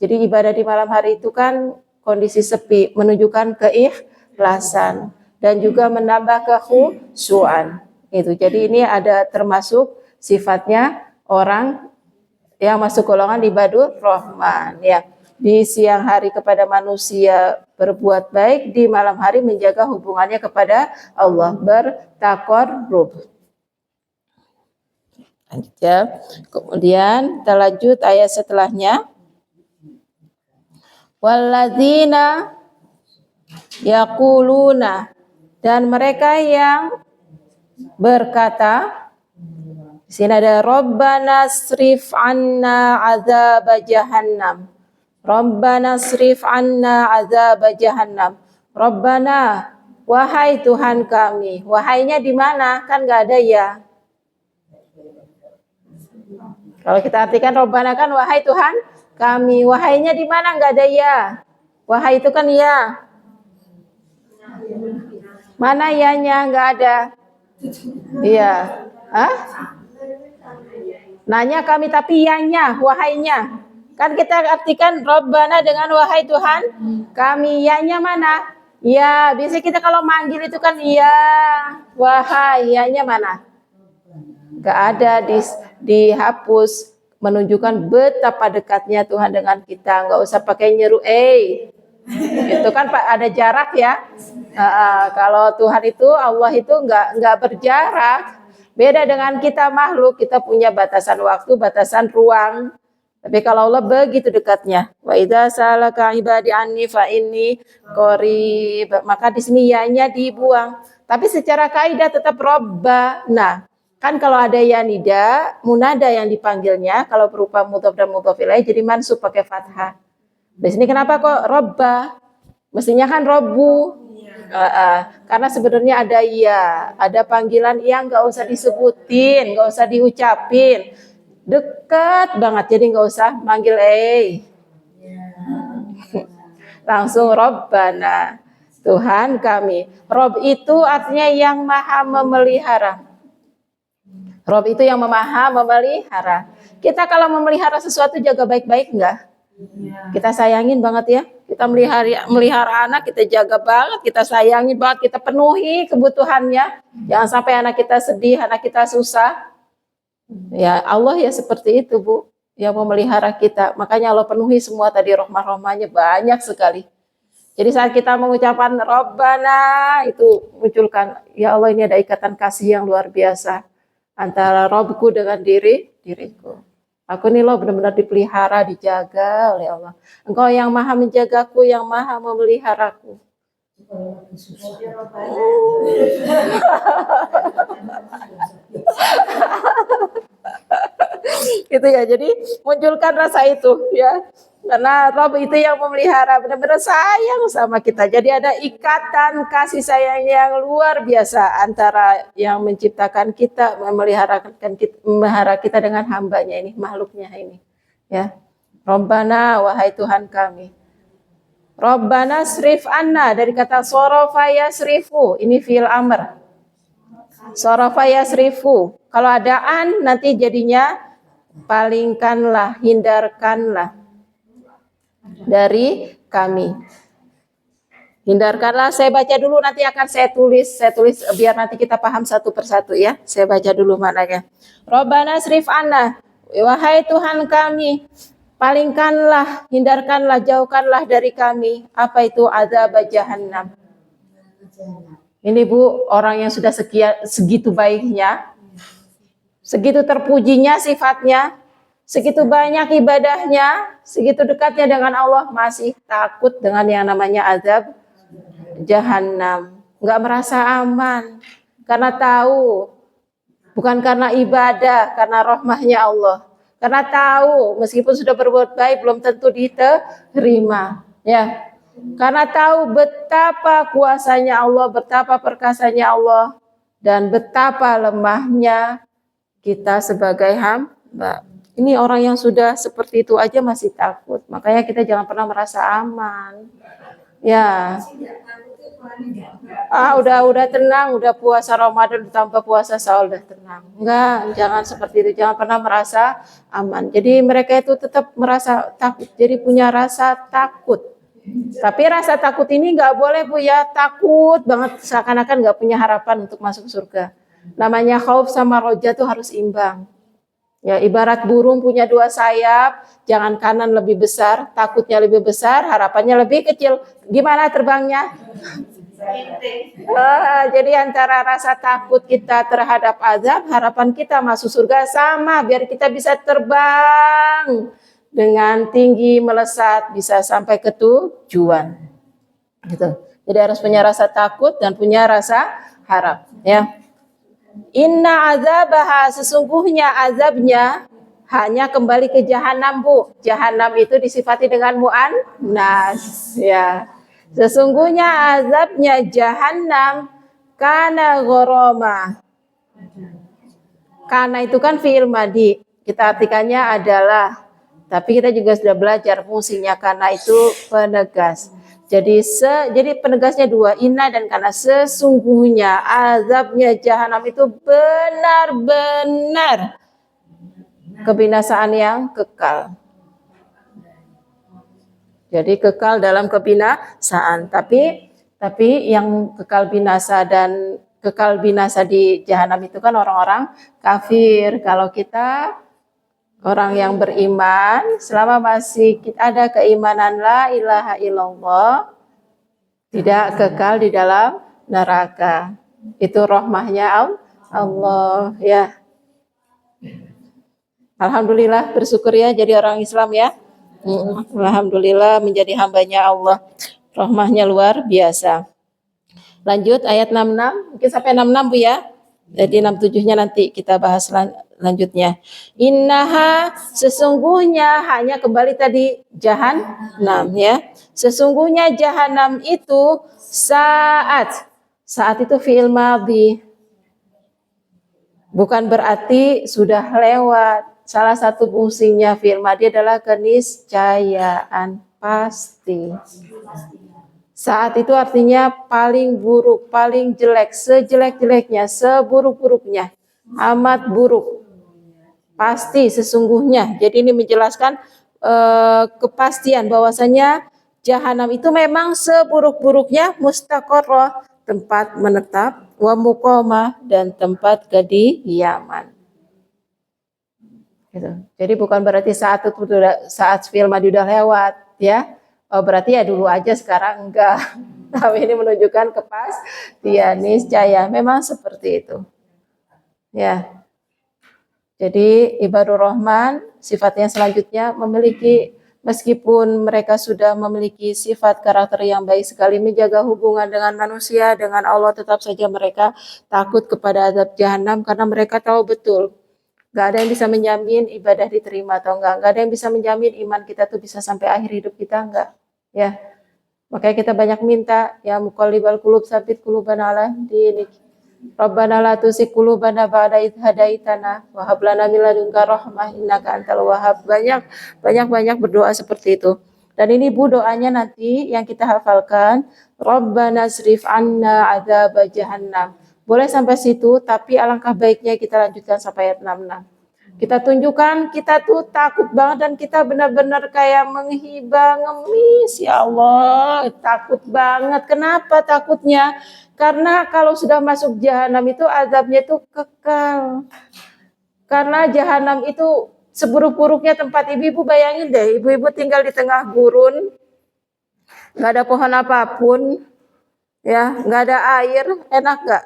Jadi ibadah di malam hari itu kan kondisi sepi, menunjukkan keikhlasan dan juga menambah kekhusyuan. Itu. Jadi ini ada termasuk sifatnya orang yang masuk golongan ibadur rahman, ya. Di siang hari kepada manusia berbuat baik, di malam hari menjaga hubungannya kepada Allah, bertaqarrub. Lanjut ya. Kemudian kita lanjut ayat setelahnya. Walladzina yaquluna, dan mereka yang berkata, di sini ada Rabbana srif anna azab jahannam. Rabbana srif anna azab jahannam. Rabbana, wahai Tuhan kami. Wahainya di mana? Kan nggak ada ya. Kalau kita artikan Rabbana kan wahai Tuhan kami. Wahainya di mana? Nggak ada ya. Wahai itu kan ya. Mana ya-nya? Nggak ada. Iya. Hah? Nanya kami tapi ya-nya, wahainya. Kan kita artikan Rabbana dengan wahai Tuhan kami. Ya-nya mana? Ya, biasa kita kalau manggil itu kan ya, wahai. Ya-nya mana? Gak ada, dihapus, menunjukkan betapa dekatnya Tuhan dengan kita. Nggak usah pakai nyeru itu kan ada jarak ya. Kalau Tuhan itu, Allah itu nggak berjarak. Beda dengan kita makhluk, kita punya batasan waktu, batasan ruang. Tapi kalau Allah begitu dekatnya. Wa idza salaka ibadi anni fa inni qarib. Maka di sini ya-nya dibuang. Tapi secara kaidah tetap Rabbana. Kan kalau ada ya nida, munada yang dipanggilnya, kalau berupa mudhaf dan mudhaf ilaih jadi mansub pakai fathah. Di sini kenapa kok Robba? Mestinya kan Robbu. Karena sebenarnya ada ya, ada panggilan yang nggak usah disebutin, nggak usah diucapin, dekat banget, jadi nggak usah manggil langsung Robbana, Tuhan kami. Rob itu artinya yang maha memelihara. Rob itu yang maha memelihara. Kita kalau memelihara sesuatu jaga baik-baik enggak? Kita sayangin banget ya. Kita melihara anak, kita jaga banget, kita sayangin banget, kita penuhi kebutuhannya. Jangan sampai anak kita sedih, anak kita susah. Ya Allah ya seperti itu Bu, yang memelihara kita. Makanya Allah penuhi semua tadi rahmah-rahmahnya banyak sekali. Jadi saat kita mengucapkan Rabbana, itu munculkan, ya Allah ini ada ikatan kasih yang luar biasa antara Robku dengan diriku. Aku nih loh benar-benar dipelihara, dijaga oleh Allah. Engkau yang maha menjagaku, yang maha memeliharaku. Gitu ya. Jadi munculkan rasa itu ya. Karena Rob itu yang memelihara, benar-benar sayang sama kita. Jadi ada ikatan kasih sayang yang luar biasa antara yang menciptakan kita, memelihara kita dengan hambanya ini, makhluknya ini. Ya. Rabbana, wahai Tuhan kami. Rabbana srif anna, dari kata sorofa yasrifu, ini fi'il amr. Sorofa yasrifu. Kalau ada an nanti jadinya palingkanlah, hindarkanlah dari kami. Hindarkanlah, saya baca dulu, nanti akan saya tulis biar nanti kita paham satu persatu ya. Saya baca dulu maknanya. Rabbana srif anna, wahai Tuhan kami, palingkanlah, hindarkanlah, jauhkanlah dari kami. Apa itu azab jahannam? Ini Bu, orang yang sudah segitu baiknya, segitu terpujinya sifatnya, segitu banyak ibadahnya, segitu dekatnya dengan Allah, masih takut dengan yang namanya azab jahannam. Nggak merasa aman, karena tahu, bukan karena ibadah, karena rahmahnya Allah. Karena tahu, meskipun sudah berbuat baik, belum tentu diterima. Ya, karena tahu betapa kuasanya Allah, betapa perkasanya Allah, dan betapa lemahnya kita sebagai hamba. Ini orang yang sudah seperti itu aja masih takut. Makanya kita jangan pernah merasa aman. Ya. Udah tenang, udah puasa Ramadan ditambah puasa Sahur udah tenang. Enggak, jangan seperti itu. Jangan pernah merasa aman. Jadi mereka itu tetap merasa takut. Jadi punya rasa takut. Tapi rasa takut ini nggak boleh Bu ya, takut banget seakan-akan nggak punya harapan untuk masuk surga. Namanya khauf sama roja tuh harus imbang. Ya, ibarat burung punya dua sayap, jangan kanan lebih besar, takutnya lebih besar, harapannya lebih kecil. Gimana terbangnya? Jadi antara rasa takut kita terhadap azab, harapan kita masuk surga sama, biar kita bisa terbang dengan tinggi melesat, bisa sampai ke tujuan. Gitu. Jadi harus punya rasa takut dan punya rasa harap. Ya. Inna azabaha, sesungguhnya azabnya hanya kembali ke jahanam Bu. Jahanam itu disifati dengan mu'annas. Ya. Sesungguhnya azabnya jahanam kana gharama. Kana itu kan fi'il madi. Kita artikannya adalah. Tapi kita juga sudah belajar fungsinya kana itu penegas. Jadi penegasnya dua, inna dan kana. Sesungguhnya azabnya jahanam itu benar-benar kebinasaan yang kekal. Jadi kekal dalam kebinasaan. Tapi yang kekal binasa di jahanam itu kan orang-orang kafir. Kalau kita orang yang beriman, selama masih ada keimanan la ilaha illallah, tidak kekal di dalam neraka. Itu rahmahnya Allah ya. Alhamdulillah, bersyukur ya jadi orang Islam ya. Alhamdulillah menjadi hambanya Allah. Rahmahnya luar biasa. Lanjut ayat 66, mungkin sampai 66 Bu ya. Jadi 67-nya nanti kita bahas lanjutnya. Innaha, sesungguhnya, hanya kembali tadi jahanam ya. Sesungguhnya jahanam itu saat itu fi'il madhi. Bukan berarti sudah lewat. Salah satu fungsinya fi'il madhi adalah keniscayaan, pasti. Saat itu artinya paling buruk, paling jelek, sejelek-jeleknya, seburuk-buruknya, amat buruk. Pasti sesungguhnya. Jadi ini menjelaskan kepastian bahwasanya jahanam itu memang seburuk-buruknya mustaqarrah, tempat menetap, wa muqamah, dan tempat kediaman. Gitu. Jadi bukan berarti saat fi'il madhi udah lewat ya. Oh, berarti ya dulu aja, sekarang enggak. Tapi ini menunjukkan kepastian, niscaya memang seperti itu. Ya. Jadi ibadur rahman sifatnya selanjutnya memiliki meskipun mereka sudah memiliki sifat karakter yang baik sekali, menjaga hubungan dengan manusia, dengan Allah, tetap saja mereka takut kepada azab jahanam karena mereka tahu betul gak ada yang bisa menjamin ibadah diterima atau enggak. Gak ada yang bisa menjamin iman kita tuh bisa sampai akhir hidup kita, enggak. Ya, makanya kita banyak minta, ya muqallibal qulub tsabit qulubana ala dinik. Rabbana la tuzigh qulubana ba'da idh hadaitana wa hab lana min ladunka rahmah innaka antal wahhab. Banyak berdoa seperti itu. Dan ini Bu doanya nanti yang kita hafalkan, Rabbana srif anna adzab jahannam. Boleh sampai situ, tapi alangkah baiknya kita lanjutkan sampai ayat 66. Kita tunjukkan kita tuh takut banget dan kita benar-benar kayak menghibah, ngemis, ya Allah, takut banget. Kenapa takutnya? Karena kalau sudah masuk jahanam itu azabnya itu kekal. Karena jahanam itu seburuk-buruknya tempat ibu-ibu, bayangin deh, ibu-ibu tinggal di tengah gurun, nggak ada pohon apapun, ya, nggak ada air, enak nggak?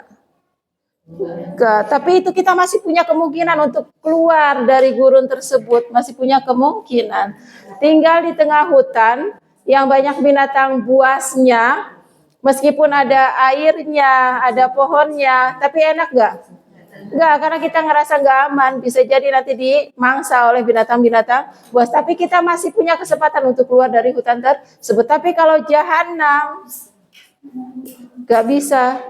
Tapi itu kita masih punya kemungkinan untuk keluar dari gurun tersebut, masih punya kemungkinan. Tinggal di tengah hutan yang banyak binatang buasnya, meskipun ada airnya, ada pohonnya, tapi enak nggak? Nggak, karena kita ngerasa nggak aman, bisa jadi nanti dimangsa oleh binatang-binatang buas. Tapi kita masih punya kesempatan untuk keluar dari hutan tersebut. Tapi kalau jahanam, nggak bisa.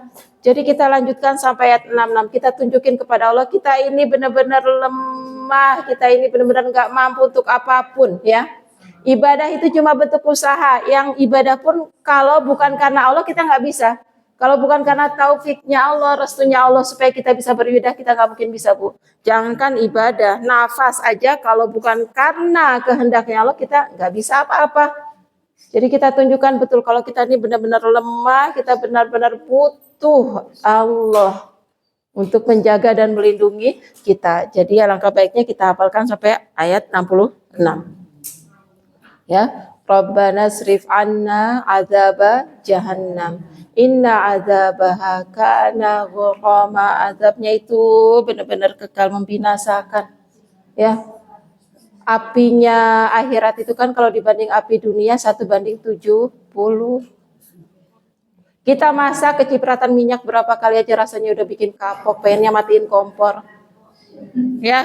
Jadi kita lanjutkan sampai ayat 66. Kita tunjukin kepada Allah, kita ini benar-benar lemah, kita ini benar-benar nggak mampu untuk apapun, ya. Ibadah itu cuma bentuk usaha. Yang ibadah pun kalau bukan karena Allah kita nggak bisa. Kalau bukan karena taufiknya Allah, restunya Allah supaya kita bisa beribadah, kita nggak mungkin bisa, Bu. Jangankan ibadah, nafas aja kalau bukan karena kehendaknya Allah, kita nggak bisa apa-apa. Jadi kita tunjukkan betul kalau kita ini benar-benar lemah, kita benar-benar butuh Allah untuk menjaga dan melindungi kita. Jadi alangkah baiknya kita hafalkan sampai ayat 66. Ya, Rabbana srif anna adzaba jahannam. Inna adzabaha kana ghurama. Azabnya itu benar-benar kekal, membinasakan. Ya. Apinya akhirat itu kan kalau dibanding api dunia 1:70. Kita masak kecipratan minyak berapa kali aja rasanya udah bikin kapok, pengennya matiin kompor. Ya.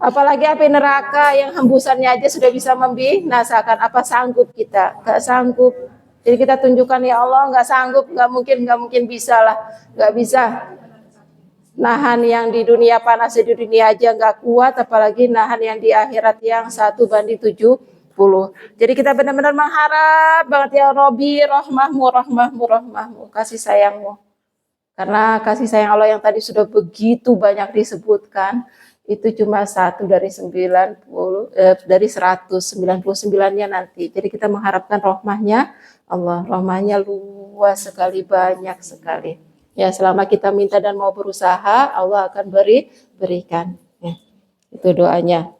Apalagi api neraka yang hembusannya aja sudah bisa membinasakan. Apa sanggup kita? Gak sanggup. Jadi kita tunjukkan, ya Allah, nggak sanggup, nggak mungkin bisa lah, nggak bisa. Nahan yang di dunia panas di dunia aja nggak kuat, apalagi nahan yang di akhirat yang 1:70. Jadi kita benar-benar mengharap banget, ya Robi, rahmahmu, kasih sayangmu. Karena kasih sayang Allah yang tadi sudah begitu banyak disebutkan, itu cuma 1 dari 199-nya nanti. Jadi kita mengharapkan rahmahnya Allah, rahmahnya luas sekali, banyak sekali. Ya, selama kita minta dan mau berusaha, Allah akan berikan. Ya, itu doanya.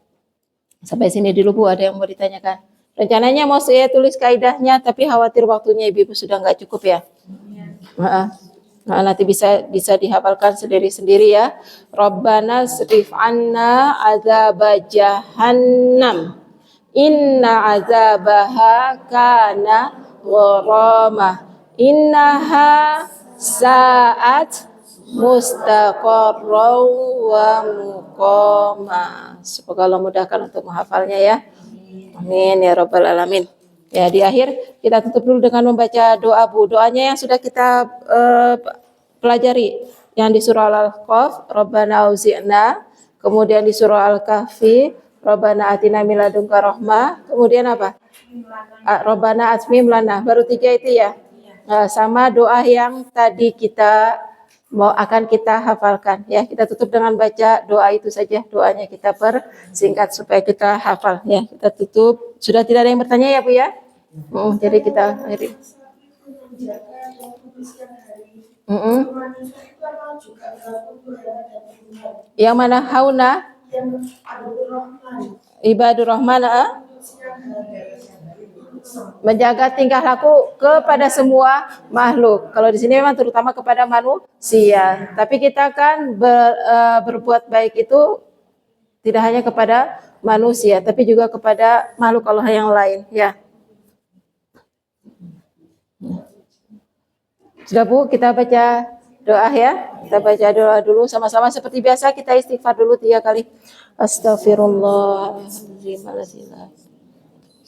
Sampai sini dulu, Bu. Ada yang mau ditanyakan? Rencananya mau saya tulis kaidahnya, tapi khawatir waktunya Ibu sudah nggak cukup, ya. Nah, nanti bisa dihafalkan sendiri-sendiri, ya. Rabbana srif anna adzaba jahannam. Inna adzabaha kana gharamah. Innaha sa'at mustaqarraw wa muqama. Semoga Allah mudahkan untuk menghafalnya, ya. Amin ya rabbal alamin. Ya, di akhir kita tutup dulu dengan membaca doa, Bu. Doanya yang sudah kita pelajari, yang di surah Al-Kahf, Rabbana auzi'na, kemudian di surah Al-Kahfi, Rabbana atina min ladunka rahmah, kemudian apa? Rabbana atmim lana. Baru 3 itu, ya. Sama doa yang tadi akan kita hafalkan, ya. Kita tutup dengan baca doa itu saja, doanya kita persingkat supaya kita hafal, ya. Kita tutup. Sudah tidak ada yang bertanya, ya, Bu, ya? Jadi kita akhiri. Yang mana? Hauna? Ibadur Rahman, menjaga tingkah laku kepada semua makhluk. Kalau di sini memang terutama kepada manusia. Tapi kita kan berbuat baik itu Tidak hanya kepada manusia, tapi juga kepada makhluk Allah yang lain. Ya. Sudah Bu, kita baca doa ya. Kita baca doa dulu sama-sama seperti biasa, kita istighfar dulu 3 kali. Astagfirullahaladzim.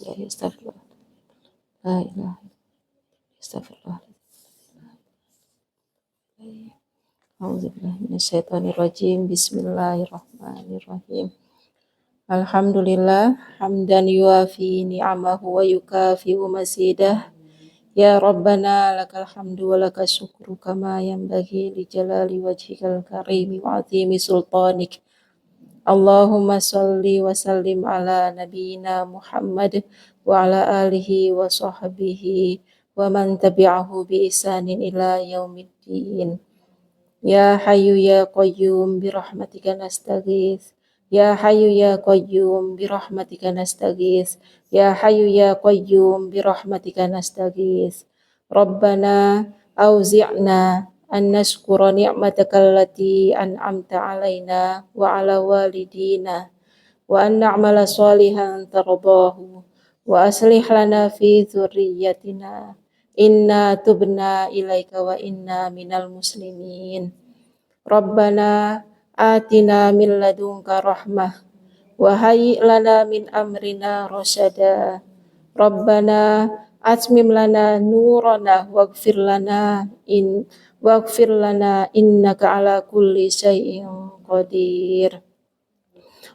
Ya, astagfirullah. La ilaha illallah. Astagfirullah. A'udzubillahi minasyaitonirrajim. Bismillahirrahmanirrahim. Alhamdulillah hamdan yuafi ni'amahu wa yukafi'u masidah. Ya Rabbana lakal hamdu wa lakal syukru kama yanbaghi li jalali wajhikal karimi wa azimi sultanik. Allahumma salli wa sallim ala nabiyyina Muhammad wa ala alihi wa sahbihi wa man tabi'ahu bi ihsanin ila yaumiddin. Ya Hayyu ya Qayyum bi rahmatika nastaghits. Ya Hayyu ya Qayyum bi rahmatika nastaghits. Ya Hayyu ya Qayyum bi rahmatika nastaghits. Rabbana auzi'na an nashkura ni'mataka allati an'amta 'alaina wa 'ala walidina wa an na'mala shalihan tardahu wa aslih lana fi dzurriyyatina inna tubna ilaika wa inna minal muslimin. Rabbana atina min ladunka rahmah wa hayyi' lana min amrina rasyada. Rabbana atmim lana nurana waghfir lana innaka ala kulli syai'in qadir.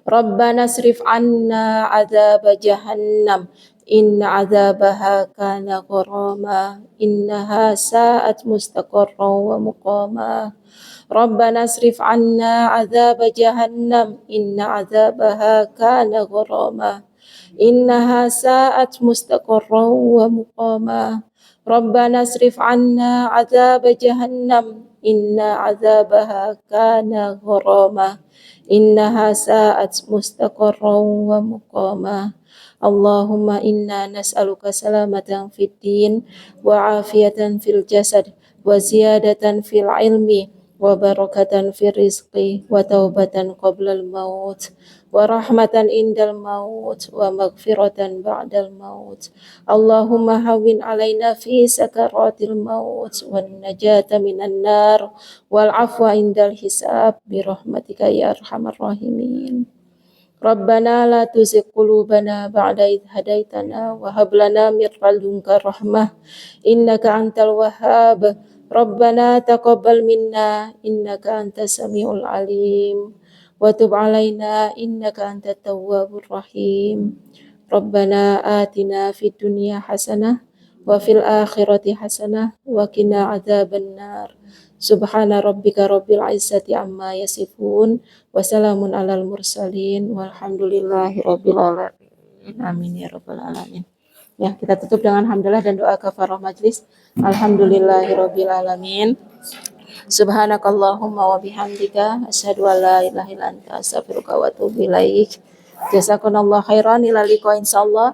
Rabbana asrif 'anna 'adzaba jahannam inna 'adzabaha kana gharama innaha sa'at mustaqarran wa muqama. Rabbana asrif 'anna 'adzaba jahannam inna 'adzabaha kana gharama innaha sa'at mustaqarran wa muqama. Rabbana asrif 'anna 'adzaba jahannam inna 'adzabaha kana gharama innaha sa'at mustaqarran wa muqama. Allahumma inna nas'aluka salamatan fid din wa afiyatan fil jasad wa ziyadatan fil ilmi wa barakatan fil rizqi wa taubatan qablal maut wa rahmatan indal maut wa maghfiratan ba'dal maut. Allahumma hawwin alaina fi sakaratil maut wan najata minan nar wal afwa indal hisab bi rahmatika ya arhamar rahimin. Rabbana la tuzigh qulubana ba'da idh hadaitana wa hab lana min ladunka rahmah innaka antal wahhab. Rabbana taqabbal minna innaka antas samiul alim wa tub alaina innaka antat tawwabur rahim. Rabbana atina fid dunya hasanah wa fil akhirati hasanah wa qina adzabannar. Subhana rabbika rabbil izzati amma yasifun wa salamun alal mursalin walhamdulillahi rabbil alamin. Amin ya rabbal alamin. Ya, kita tutup dengan hamdalah dan doa kafarah majlis. Alhamdulillahi rabbil alamin. Subhanakallahumma wa bihamdika asyhadu an la ilaha illa anta astaghfiruka wa atubu ilaik. Jazakumullahu khairan ila liqa insyaallah.